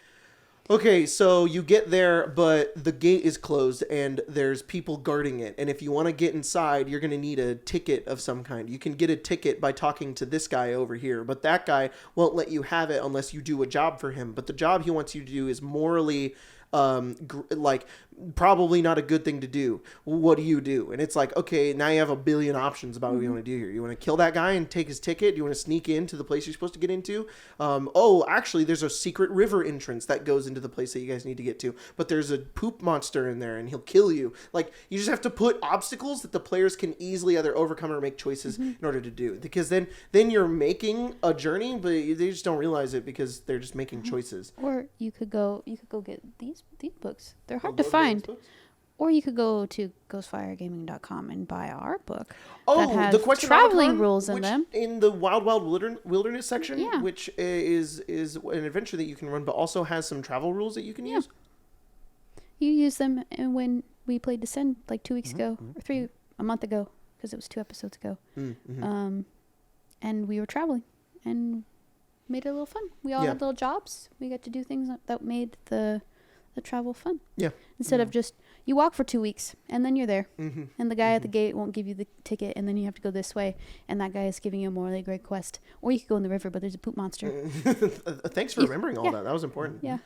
okay, so you get there, but the gate is closed and there's people guarding it. And if you want to get inside, you're going to need a ticket of some kind. You can get a ticket by talking to this guy over here, but that guy won't let you have it unless you do a job for him. But the job he wants you to do is morally like probably not a good thing to do. What do you do? And it's like, okay, now you have a billion options about what you want to do here. You want to kill that guy and take his ticket? Do you want to sneak into the place you're supposed to get into? Oh, actually, there's a secret river entrance that goes into the place that you guys need to get to, but there's a poop monster in there and he'll kill you. Like, you just have to put obstacles that the players can easily either overcome or make choices in order to do, because then you're making a journey, but they just don't realize it because they're just making choices. Or you could go get these books. They're hard to find. Or you could go to ghostfiregaming.com and buy our book. Oh, that has the Question traveling Omicron, rules in them. In the Wild Wilderness section, Yeah. which is an adventure that you can run, but also has some travel rules that you can use. You use them when we played Descend like 2 weeks ago, or a month ago, because it was 2 episodes ago. And we were traveling and made it a little fun. We all had little jobs. We got to do things that made the travel fun. Yeah. Instead of just, you walk for 2 weeks and then you're there. And the guy at the gate won't give you the ticket, and then you have to go this way, and that guy is giving you a morally great quest. Or you could go in the river, but there's a poop monster. Thanks for remembering all that. That was important. Yeah.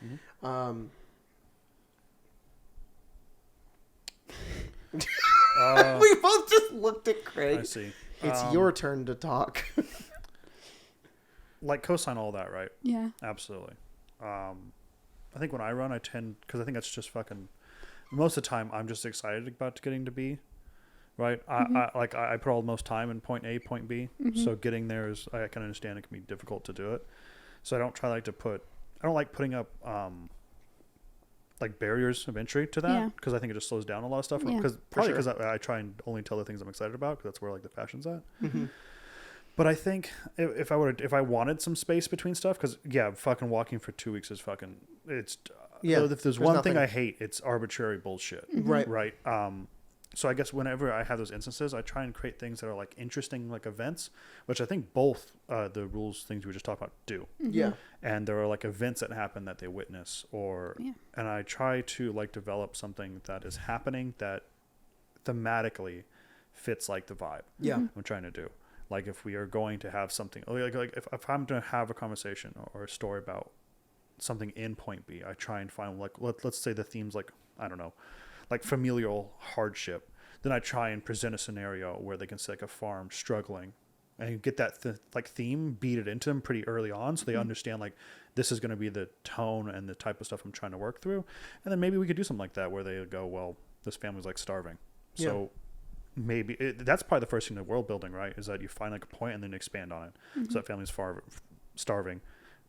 We both just looked at Craig. I see. It's your turn to talk. Like, cosign all that, right? Yeah. Absolutely. I think when I run, I tend, because I think that's just fucking, most of the time I'm just excited about getting to B, right? I put all the most time in point A, point B. So getting there is, I can understand it can be difficult to do it. So I don't like putting up like barriers of entry to that, because I think it just slows down a lot of stuff. Because I try and only tell the things I'm excited about, because that's where like the passion's at. But I think if I wanted some space between stuff, because fucking walking for 2 weeks is fucking, it's if there's one thing I hate, it's arbitrary bullshit. Right. So I guess whenever I have those instances, I try and create things that are like interesting, like events, which I think both the rules things we were just talking about do. Yeah. And there are like events that happen that they witness, and I try to like develop something that is happening that thematically fits like the vibe. Yeah. I'm trying to do. Like if we are going to have something, like if I'm going to have a conversation or a story about something in point B, I try and find like, let's say the theme's like, I don't know, like familial hardship. Then I try and present a scenario where they can say like a farm struggling and you get that theme, beat it into them pretty early on, so they understand like this is going to be the tone and the type of stuff I'm trying to work through. And then maybe we could do something like that where they go, well, this family's like starving, so maybe that's probably the first thing in world building, right? Is that you find like a point and then expand on it. So that family's starving.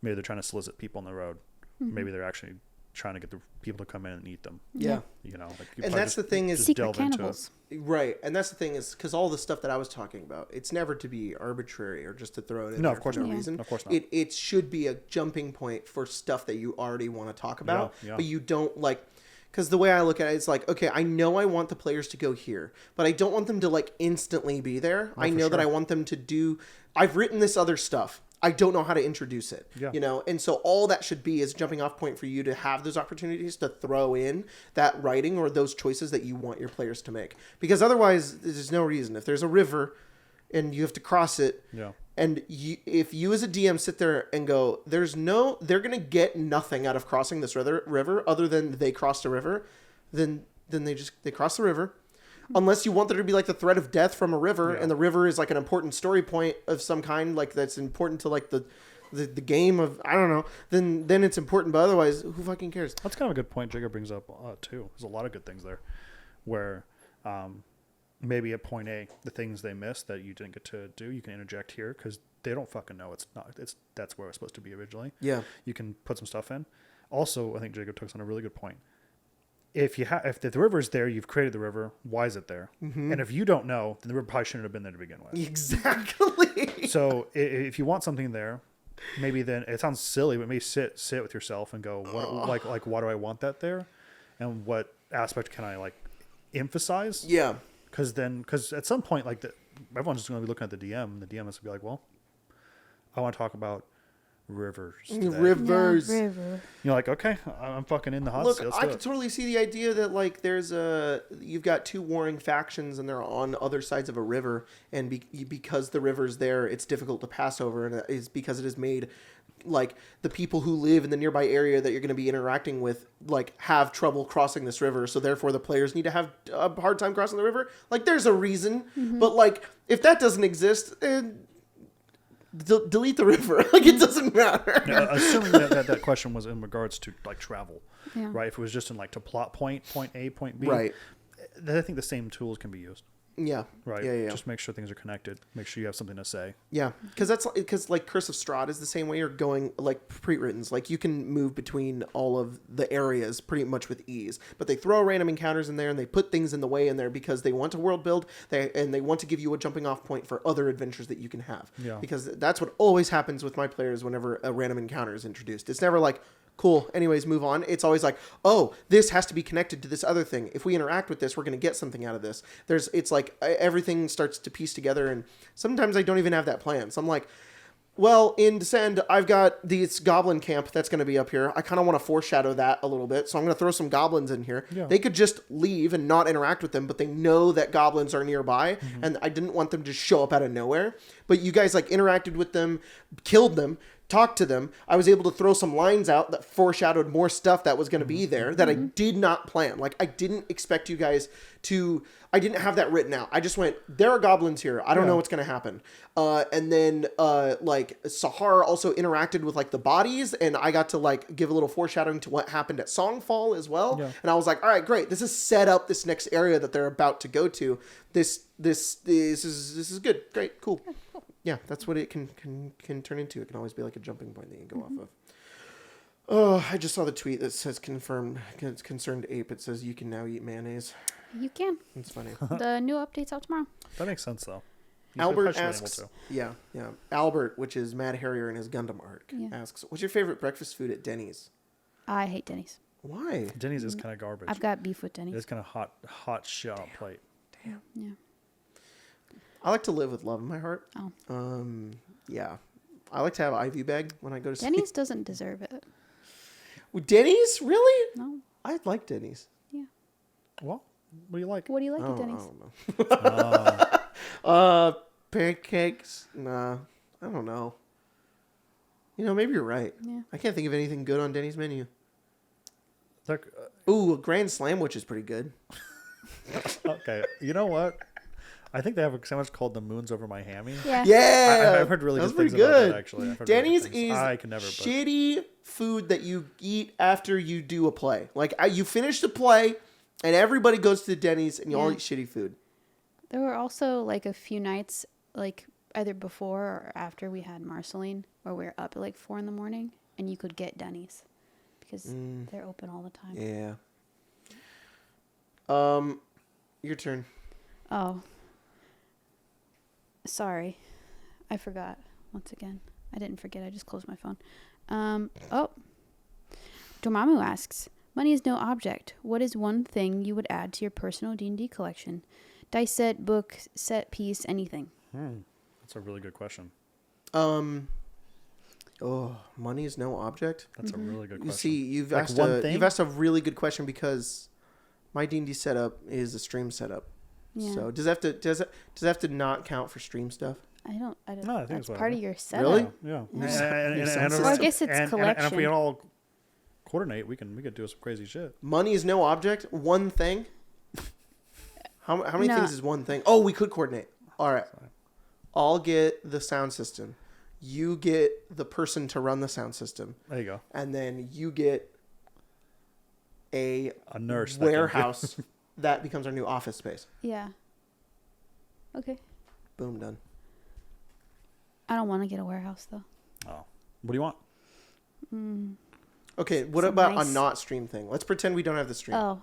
Maybe they're trying to solicit people on the road. Maybe they're actually trying to get the people to come in and eat them. Yeah. You know, like, and that's the thing is secret cannibals. Right. And that's the thing is because all the stuff that I was talking about, it's never to be arbitrary or just to throw it in no, there of course for no not. reason. Of course not. It should be a jumping point for stuff that you already want to talk about, but you don't like. Because the way I look at it, it's like, okay, I know I want the players to go here, but I don't want them to like instantly be there. I know that I want them to do. I've written this other stuff. I don't know how to introduce it, you know? And so all that should be is a jumping off point for you to have those opportunities to throw in that writing or those choices that you want your players to make. Because otherwise, there's no reason. If there's a river and you have to cross it, and if you as a DM sit there and go, they're going to get nothing out of crossing this river other than they crossed a river, then they cross the river. Unless you want there to be like the threat of death from a river, and the river is like an important story point of some kind, like that's important to like the game of, I don't know, then it's important, but otherwise, who fucking cares? That's kind of a good point Jacob brings up too. There's a lot of good things there where maybe at point A, the things they missed that you didn't get to do, you can interject here because they don't fucking know that's where it's supposed to be originally. Yeah. You can put some stuff in. Also, I think Jacob touched on a really good point. If the river's there, you've created the river. Why is it there? And if you don't know, then the river probably shouldn't have been there to begin with. Exactly. So if you want something there, maybe then it sounds silly, but maybe sit with yourself and go, why do I want that there, and what aspect can I like emphasize? Yeah. Because at some point, like everyone's just going to be looking at the DM, and the DM has to be like, well, I want to talk about rivers. Rivers. Yeah, river. You're like, okay, I'm fucking in the hot seat. Look, I can totally see the idea that like you've got two warring factions and they're on other sides of a river, and because the river's there, it's difficult to pass over, and it is because it has made like the people who live in the nearby area that you're going to be interacting with like have trouble crossing this river, so therefore the players need to have a hard time crossing the river. Like there's a reason, but like if that doesn't exist, delete the river. Like it doesn't matter. Now, assuming that question was in regards to like travel, right? If it was just in like to plot point A, point B, right? Then I think the same tools can be used. Yeah. Right. Yeah. Just make sure things are connected. Make sure you have something to say. Yeah. Because like Curse of Strahd is the same way. You're going like pre-writtens. Like you can move between all of the areas pretty much with ease. But they throw random encounters in there and they put things in the way in there because they want to world build. They want to give you a jumping off point for other adventures that you can have. Yeah. Because that's what always happens with my players whenever a random encounter is introduced. It's never like, cool, anyways, move on. It's always like, oh, this has to be connected to this other thing. If we interact with this, we're going to get something out of this. It's like everything starts to piece together, and sometimes I don't even have that plan. So I'm like, well, in Descend, I've got this goblin camp that's going to be up here. I kind of want to foreshadow that a little bit, so I'm going to throw some goblins in here. Yeah. They could just leave and not interact with them, but they know that goblins are nearby, and I didn't want them to show up out of nowhere. But you guys like interacted with them, killed them, talked to them. I was able to throw some lines out that foreshadowed more stuff that was going to be there that I did not plan. Like, I didn't expect you guys to... I didn't have that written out. I just went, there are goblins here. I don't know what's going to happen. And then, like, Sahar also interacted with, like, the bodies, and I got to, like, give a little foreshadowing to what happened at Songfall as well. Yeah. And I was like, all right, great. This is set up this next area that they're about to go to. This is good. Great. Cool. Yeah, that's what it can turn into. It can always be like a jumping point that you can go off of. Oh, I just saw the tweet that says concerned ape. It says you can now eat mayonnaise. You can. It's funny. The new update's out tomorrow. That makes sense though. Albert asks, Albert, which is Mad Harrier in his Gundam arc, asks, what's your favorite breakfast food at Denny's? I hate Denny's. Why? Denny's is kind of garbage. I've got beef with Denny's. It's kind of hot shit on a plate. Damn. Yeah. I like to live with love in my heart. Oh. Yeah. I like to have Ivy bag when I go to sleep. Denny's doesn't deserve it. Denny's? Really? No. I like Denny's. Yeah. Well, what do you like? What do you like at Denny's? I don't know. Pancakes? Nah. I don't know. You know, maybe you're right. Yeah. I can't think of anything good on Denny's menu. Look, Ooh, a Grand Slam, which is pretty good. Okay. You know what? I think they have a sandwich called the Moons Over My Hammy. Yeah. I've heard really good pretty things about that, actually. I've heard Denny's really good things. is I can never, shitty food that you eat after you do a play. Like, you finish the play, and everybody goes to the Denny's, and you all eat shitty food. There were also, like, a few nights, like, either before or after we had Marceline, where we were up at, like, 4 a.m, and you could get Denny's. Because they're open all the time. Yeah. Your turn. Oh. Sorry. I forgot. Once again. I didn't forget. I just closed my phone. Dormammu asks, money is no object. What is one thing you would add to your personal D&D collection? Dice set, book, set piece, anything. That's a really good question. Money is no object? That's a really good question. You see, you've asked a really good question because my D&D setup is a stream setup. Yeah. So does it have to not count for stream stuff? I don't. No, I think that's part of your setup. Really? Yeah. Well, I guess it's collection. And if we all coordinate, we can do some crazy shit. Money is no object. One thing. How many things is one thing? Oh, we could coordinate. All right. I'll get the sound system. You get the person to run the sound system. There you go. And then you get a nurse warehouse that becomes our new office space. Yeah. Okay. Boom, done. I don't want to get a warehouse though. Oh. What do you want? Okay, what about a not stream thing? Let's pretend we don't have the stream. Oh.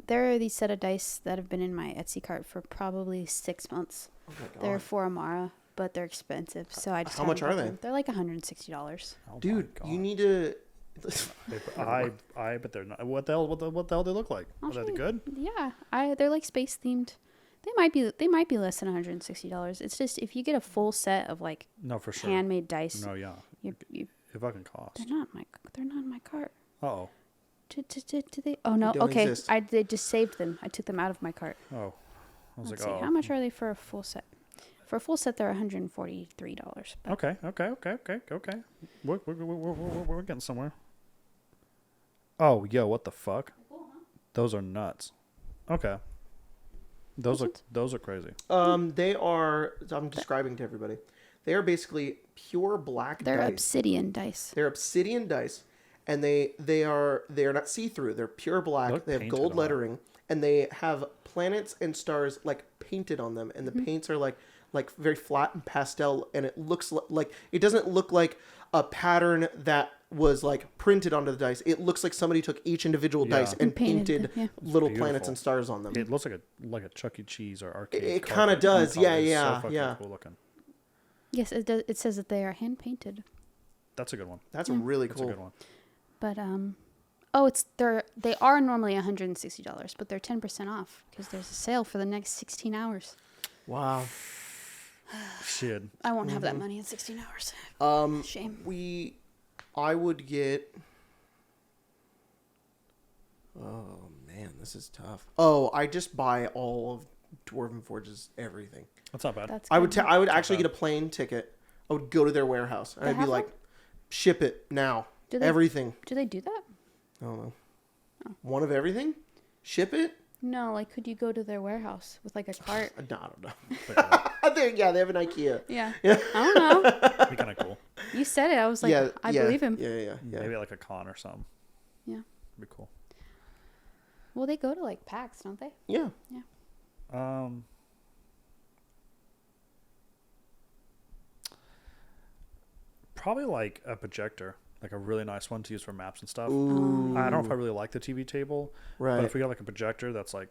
There are these set of dice that have been in my Etsy cart for probably 6 months. Oh my God. They're for Amara, but they're expensive. So I just How much are they? They're like $160. Oh, dude, you need to. but they're not. What the hell do they look like? Are they good? Yeah, they're like space themed. They might be less than $160. It's just if you get a full set of like for sure handmade dice. No, yeah, it fucking costs. They're not in my cart. Oh. Do they? Oh no. Okay, exist. they just saved them. I took them out of my cart. Oh. I was Let's see. oh. How much are they for a full set? For a full set, they're $143. Okay. We're getting somewhere. Oh, yo, what the fuck? Those are nuts. Okay. Those are crazy. They are. I'm describing to everybody. They are basically pure black. They're dice. obsidian dice. They're obsidian dice, and they are not see through. They're pure black. They have gold lettering, and they have planets and stars like painted on them, and the paints are like very flat and pastel, and it looks like it doesn't look like a pattern that was like printed onto the dice. It looks like somebody took each individual dice and painted little planets and stars on them. It looks like a Chuck E. Cheese or arcade. It kind of does. Yeah. So fucking cool looking. Yes, it does. It says that they are hand painted. That's a good one. That's really cool. That's a good one. But they are normally $160, but they're 10% off because there's a sale for the next 16 hours. Wow. Shit. I won't have that money in 16 hours. Shame. I would get. Oh man, this is tough. Oh, I just buy all of Dwarven Forge's everything. That's not bad. I would actually get a plane ticket. I would go to their warehouse and I'd be like, ship it now. Everything. Do they do that? I don't know. Oh. One of everything? Ship it? No, like could you go to their warehouse with like a cart? No, I don't know. They have an IKEA. Yeah. I don't know. That'd be kind of cool. You said it. I was like, I believe him. Yeah. Maybe like a con or something. Yeah. That'd be cool. Well, they go to like PAX, don't they? Yeah. Probably like a projector, like a really nice one to use for maps and stuff. Ooh. I don't know if I really like the TV table, right? But if we got like a projector, that's like,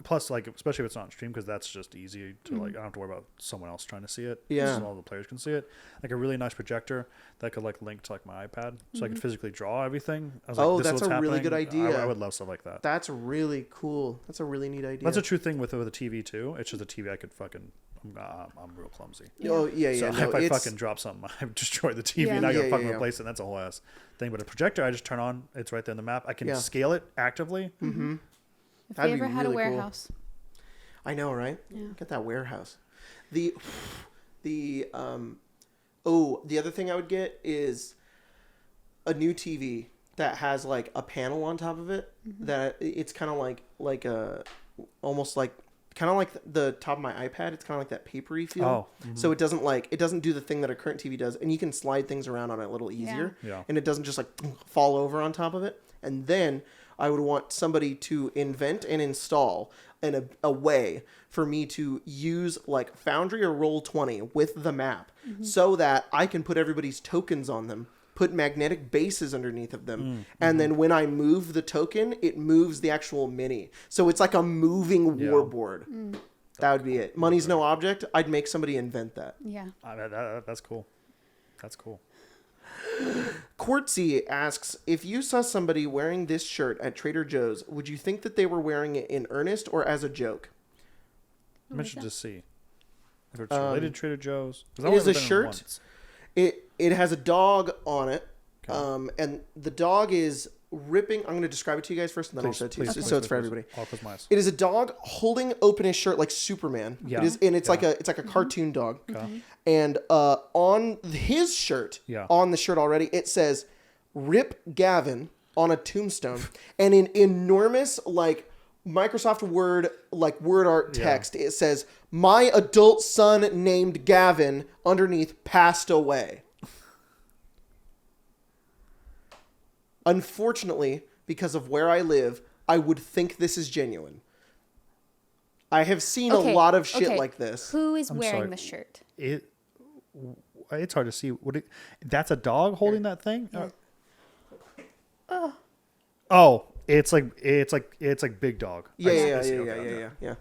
plus like especially if it's not on stream, because that's just easy to like. I don't have to worry about someone else trying to see it. Yeah, all the players can see it. Like a really nice projector that could like link to like my iPad, so I could physically draw everything. I was like, that's a really good idea. I would love stuff like that. That's really cool. That's a really neat idea. That's a true thing with a TV too. It's just a TV I could fucking. I'm real clumsy. Oh yeah. So if I fucking drop something, I destroy the TV and I gotta fucking replace it. And that's a whole ass thing. But a projector, I just turn on. It's right there in the map. I can scale it actively. Mm-hmm. If they ever had a warehouse. Cool. I know, right? Yeah. Get that warehouse. The other thing I would get is a new TV that has like a panel on top of it that it's kind of like a almost like kind of like the top of my iPad. It's kind of like that papery feel. Oh. So it doesn't do the thing that a current TV does, and you can slide things around on it a little easier. Yeah. And it doesn't just like fall over on top of it. And then I would want somebody to invent and install a way for me to use like Foundry or Roll20 with the map so that I can put everybody's tokens on them, put magnetic bases underneath of them, and then when I move the token, it moves the actual mini. So it's like a moving warboard. That would be it. Money's no object. I'd make somebody invent that. Yeah. That's cool. That's cool. Quartzy asks, if you saw somebody wearing this shirt at Trader Joe's, would you think that they were wearing it in earnest or as a joke? I mentioned to see if it's related to Trader Joe's. It is a shirt. It has a dog on it, and the dog is ripping. I'm going to describe it to you guys first, and then I'll show it to you, so it's for everybody. I'll close my eyes. It is a dog holding open his shirt like Superman. Yeah. It is, and it's like a cartoon dog. Okay. And on his shirt, on the shirt already, it says "Rip Gavin" on a tombstone, and in enormous like Microsoft Word word art text, it says, "My adult son named Gavin," underneath, "passed away." Unfortunately, because of where I live, I would think this is genuine. I have seen a lot of shit like this. Who is wearing the shirt? It's hard to see. That's a dog holding that thing? Yeah. Oh, it's like Big Dog. Yeah.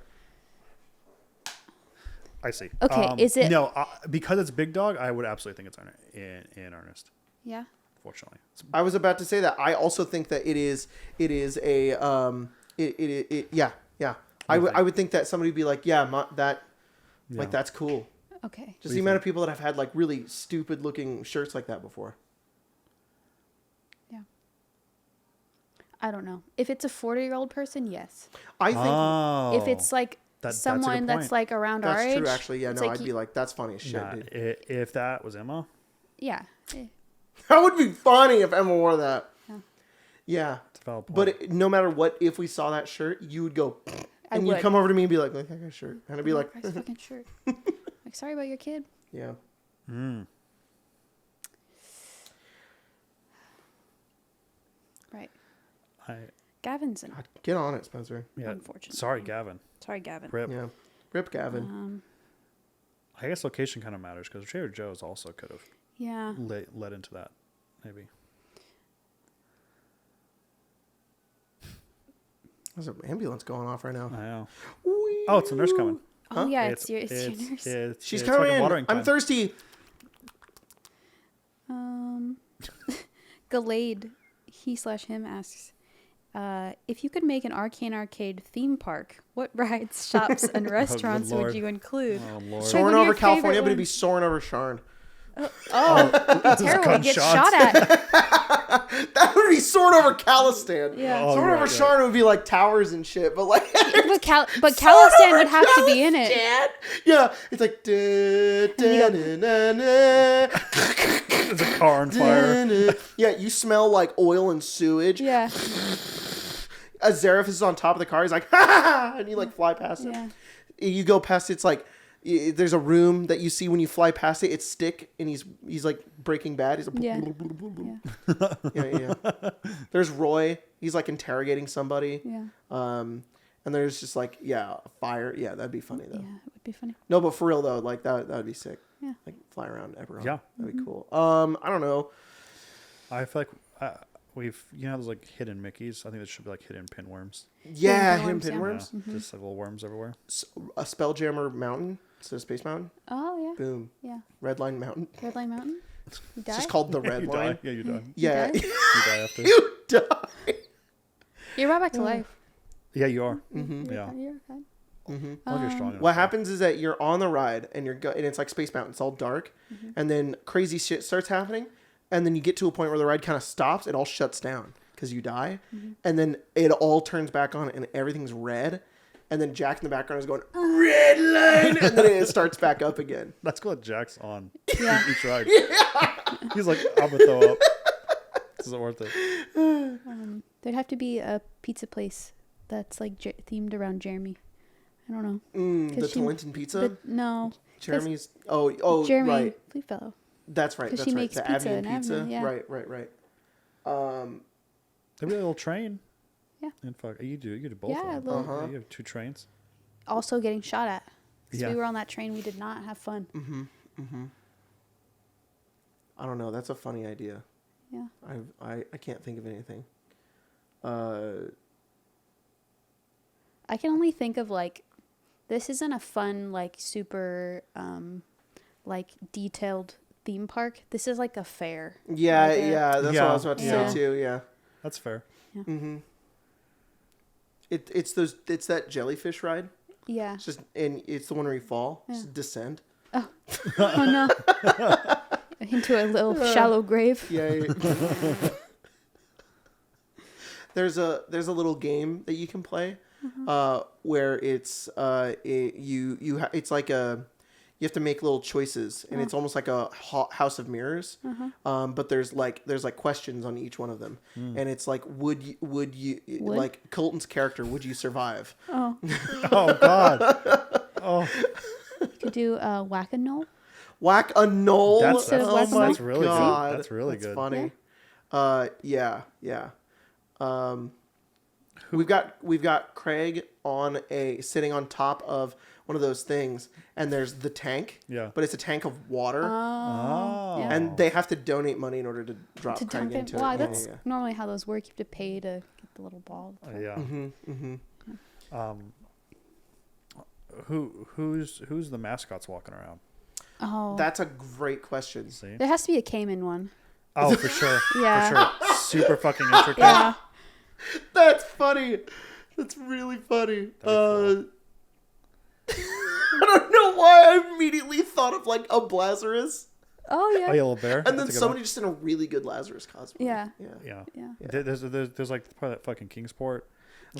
I see. Okay, is it? No, because it's Big Dog, I would absolutely think it's in earnest. Yeah. Fortunately, I was about to say that. I also think that it is a yeah. I would think that somebody would be like, like that's cool. Okay. Just the amount of people that have had like really stupid looking shirts like that before. Yeah. I don't know. If it's a 40-year-old person, yes. I think if it's like someone that's like around our age. That's true, actually. Yeah, no, like I'd be like, that's funny as shit, dude. If that was Emma. Yeah. That would be funny if Emma wore that. Yeah. It's a valid point. But no matter what, if we saw that shirt, you would go, and you'd come over to me and be like, look at that shirt. And I'd be like, nice fucking shirt. Like, sorry about your kid. Yeah. Right. Gavin's in. Get on it, Spencer. Yeah. Unfortunately. Sorry, Gavin. Sorry, Gavin. Rip. Yeah. Rip Gavin. I guess location kind of matters because Trader Joe's also could have led into that, maybe. There's an ambulance going off right now. I know. Oh, it's a nurse coming. Oh, yeah, it's your nurse. She's coming in. I'm thirsty. Galade, he/him asks, if you could make an Arcane arcade theme park, what rides, shops, and restaurants would you include? Oh, Lord. Soaring over California, but it'd be soaring over Sharn. Terrible. Get shot at. That would be soaring over Calistan. Yeah. Soaring over Sharn would be like towers and shit, but like. but Calistan would have to be in it. Yeah, it's like. There's a car on fire. Yeah, you smell like oil and sewage. Yeah. Azareth is on top of the car. He's like, ha ha ha, and you like fly past it. Yeah. You go past it's like. There's a room that you see when you fly past it. It's Stick, and he's like Breaking Bad. He's like, yeah. There's Roy. He's like interrogating somebody. Yeah. And there's just like a fire. Yeah, that'd be funny though. Yeah, it would be funny. No, but for real though, like that'd be sick. Yeah. Like fly around Eberron. Yeah. That'd be cool. I don't know. I feel like we've there's like hidden Mickeys. I think there should be like hidden pinworms. Yeah, hidden pinworms. Yeah. Just like little worms everywhere. A Spelljammer Mountain. So Space Mountain. Oh, yeah. Boom. Yeah. Red Line Mountain. Red Line Mountain? You die? It's just called the Red You Line. die. Yeah, you die. Yeah. You die after. You die. You're brought back to life. Yeah, you are. Mm-hmm. Yeah. You're fine. Mm-hmm. Well, if you're strong enough. What happens is that you're on the ride and and it's like Space Mountain. It's all dark. And then crazy shit starts happening. And then you get to a point where the ride kind of stops. It all shuts down because you die. And then it all turns back on and everything's red. And then Jack in the background is going, red line! And then it starts back up again. That's what Jack's on Yeah. each ride. Yeah. He's like, I'm going to throw up. This isn't worth it. There'd have to be a pizza place that's like themed around Jeremy. I don't know. The Talented Pizza? No. Jeremy's... Jeremy right. Fleetfellow. That's right. That's she right. makes The pizza Avian and Pizza. Avian, yeah. Right. They have a little train. Yeah. And fuck, you do both. Yeah, of them. Yeah, you have 2 trains. Also getting shot at. Yeah. We were on that train. We did not have fun. I don't know. That's a funny idea. Yeah. I can't think of anything. I can only think of like, this isn't a fun, like super, like detailed theme park. This is like a fair. Yeah, like that's what I was about to say too. Yeah. That's fair. Yeah. Mm-hmm. It's that jellyfish ride. Yeah. It's just, and it's the one where you fall. Yeah. Just descend. Oh no. Into a little shallow grave. Yeah. There's a little game that you can play, where it's it's like you have to make little choices, and it's almost like a house of mirrors. But there's like questions on each one of them, and it's like would you like Colton's character, would you survive? Oh. Oh God. Oh. You could do Whack-A-Knoll. Whack-A-Knoll. That's really God. good. That's really That's good. funny. Yeah. We've got Craig sitting on top of one of those things, and there's the tank. Yeah. But it's a tank of water. Oh. Yeah. And they have to donate money in order to drop Craig into it. Wow, Yeah, that's yeah. normally how those work. You have to pay to get the little ball. Yeah. Mm-hmm. Who's the mascots walking around? Oh. That's a great question. See? There has to be a Cayman one. Oh, for sure. Yeah. For sure. Super fucking intricate. Yeah. That's funny. That's really funny. Cool. I don't know why I immediately thought of like a Lazarus. Oh yeah. Oh, yeah, little bear. And then That's a good somebody one. just in a really good Lazarus cosplay. Yeah. Yeah. Yeah. There's like probably that fucking Kingsport.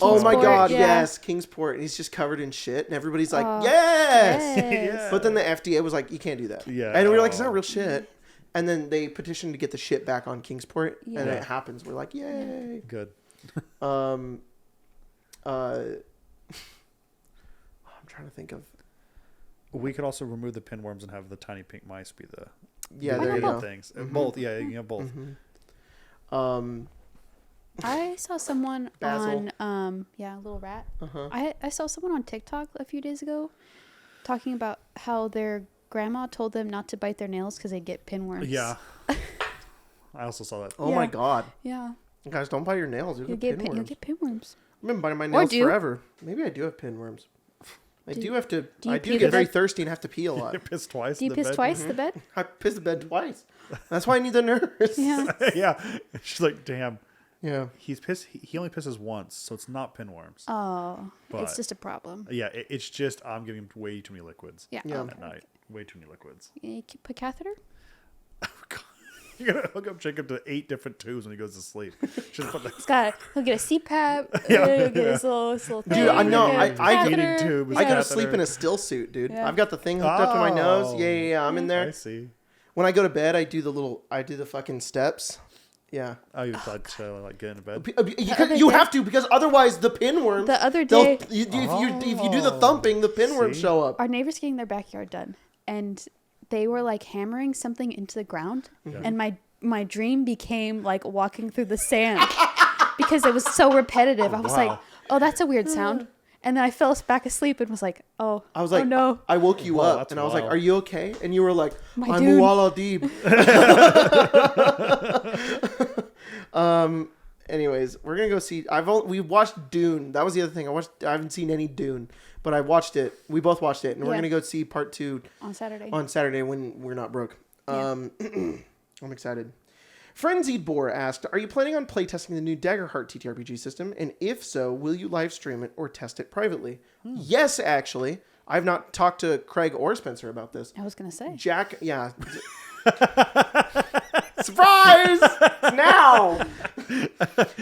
Oh my Kingsport, God! yeah. Yes, Kingsport, and he's just covered in shit, and everybody's like, Oh, "Yes!" yes. But then the FDA was like, "You can't do that." Yeah. And we were like, "It's not real shit." And then they petitioned to get the shit back on Kingsport, Yeah. and it happens. We're like, "Yay!" Good. I'm trying to think of. We could also remove the pinworms and have the tiny pink mice be the Yeah, Why there you not go. things. Both. Yeah, you can have both. I saw someone Basil. on Little Rat. Uh-huh. I saw someone on TikTok a few days ago talking about how their grandma told them not to bite their nails because they'd get pinworms. Yeah. I also saw that. Oh my Yeah. God, Yeah. guys, don't bite your nails. You'll get pinworms. You'll get pinworms. I've been biting my nails do. forever. Maybe I do have pinworms. I do have to. do you I pee do the get very bed? thirsty and have to pee a lot. You pissed twice. Do you in the piss bed? twice the bed? I piss the bed twice. That's why I need the nurse. Yeah. Yeah. She's like, damn. Yeah. He's pissed. He only pisses once, so it's not pinworms. Oh, But- it's just a problem. Yeah, it's just I'm giving him way too many liquids. Yeah. Yeah. Okay, At night, okay. way too many liquids. You can put catheter? You're gonna hook up Jacob to 8 different tubes when he goes to sleep. Just put He'll get a CPAP. Yeah. He'll get his little thing. Dude, I know, he'll get a I catheter. feeding tube is I gotta catheter. sleep in a still suit, dude. Yeah. I've got the thing hooked up to my nose. Yeah. I'm in I there. see. When I go to bed, I do the fucking steps. Yeah. Oh, you thought to like get into bed? You have to, because otherwise the pinworms. The other they'll- day- if you do the thumping, the pinworms See? show up. Our neighbor's getting their backyard done, and they were like hammering something into the ground, and my dream became like walking through the sand because it was so repetitive. I was wow. like, oh, that's a weird sound. And then I fell back asleep and was like, oh, I was like, oh no. I woke you Wow, up, that's and I was like, wild. "Are you okay?" And you were like, My "I'm dude. Muwala Deeb." Anyways, we're gonna go see. We watched Dune. That was the other thing. I haven't seen any Dune, but I watched it. We both watched it, and we're Yeah. gonna go see part 2 On Saturday. on Saturday when we're not broke. Yeah. I'm excited. Frenzied Boar asked, "Are you planning on playtesting the new Daggerheart TTRPG system? And if so, will you live stream it or test it privately?" Yes, actually. I've not talked to Craig or Spencer about this. I was going to say. Jack, yeah. Surprise! Now!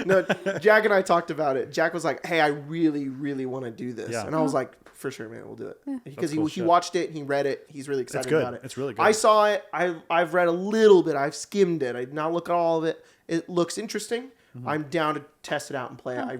No, Jack and I talked about it. Jack was like, "Hey, I really, really want to do this." Yeah. And I was like, "For sure, man, we'll do it." Because That's cool he shit. watched it, he read it, he's really excited good. about it. It's really good. I saw it. I've read a little bit. I've skimmed it. I did not look at all of it. It looks interesting. I'm down to test it out and play it. I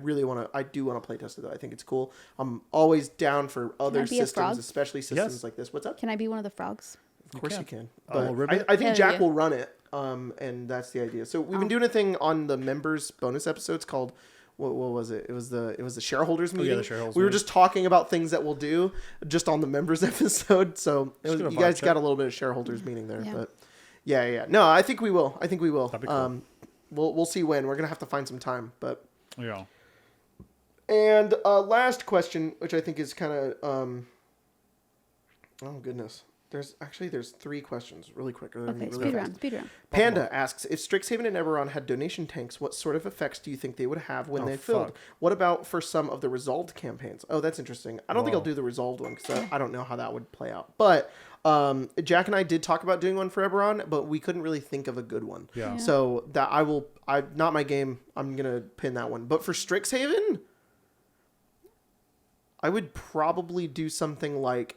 do want to play test it though. I think it's cool. I'm always down for other systems, especially systems like this. What's up? Can I be one of the frogs? Of course you can. But I think Jack will run it. And that's the idea. So we've been doing a thing on the members bonus episodes called what was it? It was the shareholders meeting. Oh, yeah, the shareholders we were just talking about things that we'll do just on the members episode. So you guys got a little bit of shareholders meeting there, but yeah. No, I think we will. That'd be cool. We'll see when. We're gonna have to find some time, but yeah. And last question, which I think is kind of oh goodness. There's 3 questions, really quick. Okay, speed round. Panda asks, if Strixhaven and Eberron had donation tanks, what sort of effects do you think they would have when they filled? What about for some of the resolved campaigns? Oh, that's interesting. I don't think I'll do the resolved one because I don't know how that would play out. But Jack and I did talk about doing one for Eberron, but we couldn't really think of a good one. Yeah. So that not my game. I'm gonna pin that one. But for Strixhaven, I would probably do something like.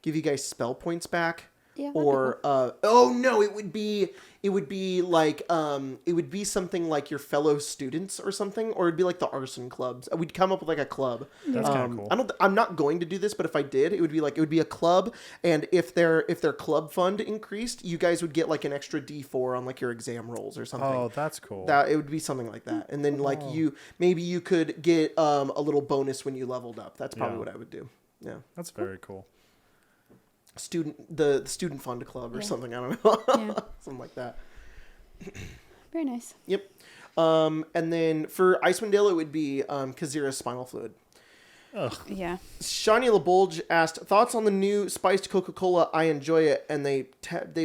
Give you guys spell points back, or cool. It would be like it would be something like your fellow students or something, or it'd be like the arson clubs. We'd come up with like a club. That's kind of cool. I'm not going to do this, but if I did, it would be a club, and if their club fund increased, you guys would get like an extra D4 on like your exam rolls or something. Oh, that's cool. That it would be something like that, and then like you could get a little bonus when you leveled up. That's probably what I would do. Yeah, that's very cool. The student fund club or something. I don't know. Something like that. Very nice. Yep. And then for Icewind Dale, it would be Kazira's spinal fluid. Ugh. Yeah. Shani LaBulge asked, thoughts on the new spiced Coca-Cola? I enjoy it. And they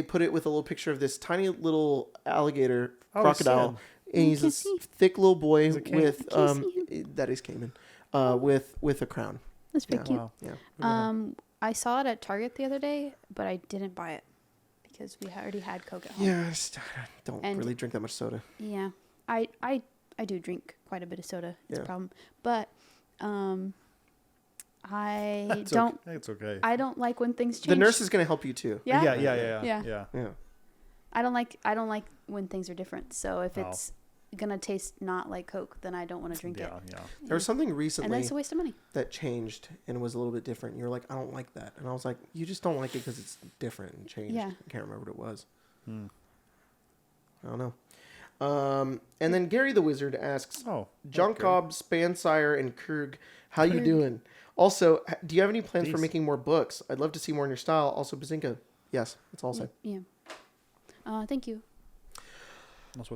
put it with a little picture of this tiny little alligator crocodile. And he's a thick little boy with that is Cayman. With a crown. That's pretty cute. Wow. Yeah. I saw it at Target the other day, but I didn't buy it because we already had Coke at home. Yeah, I don't really drink that much soda. Yeah, I do drink quite a bit of soda. It's a problem, but It's okay. I don't like when things change. The nurse is going to help you too. Yeah. Yeah. I don't like when things are different. So if it's gonna taste not like Coke, then I don't want to drink it. Yeah. There was something recently, and that's a waste of money. That changed and was a little bit different. You're like, I don't like that, and I was like, you just don't like it because it's different and changed. Yeah. I can't remember what it was. I don't know. And then Gary the Wizard asks, John Cobb, Spansire, and Kurg, how you doing? Also, do you have any plans for making more books? I'd love to see more in your style. Also, Bazinga. Yes, that's all I'll say. Yeah. Thank you.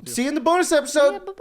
See you in the bonus episode. Yeah, bye-bye.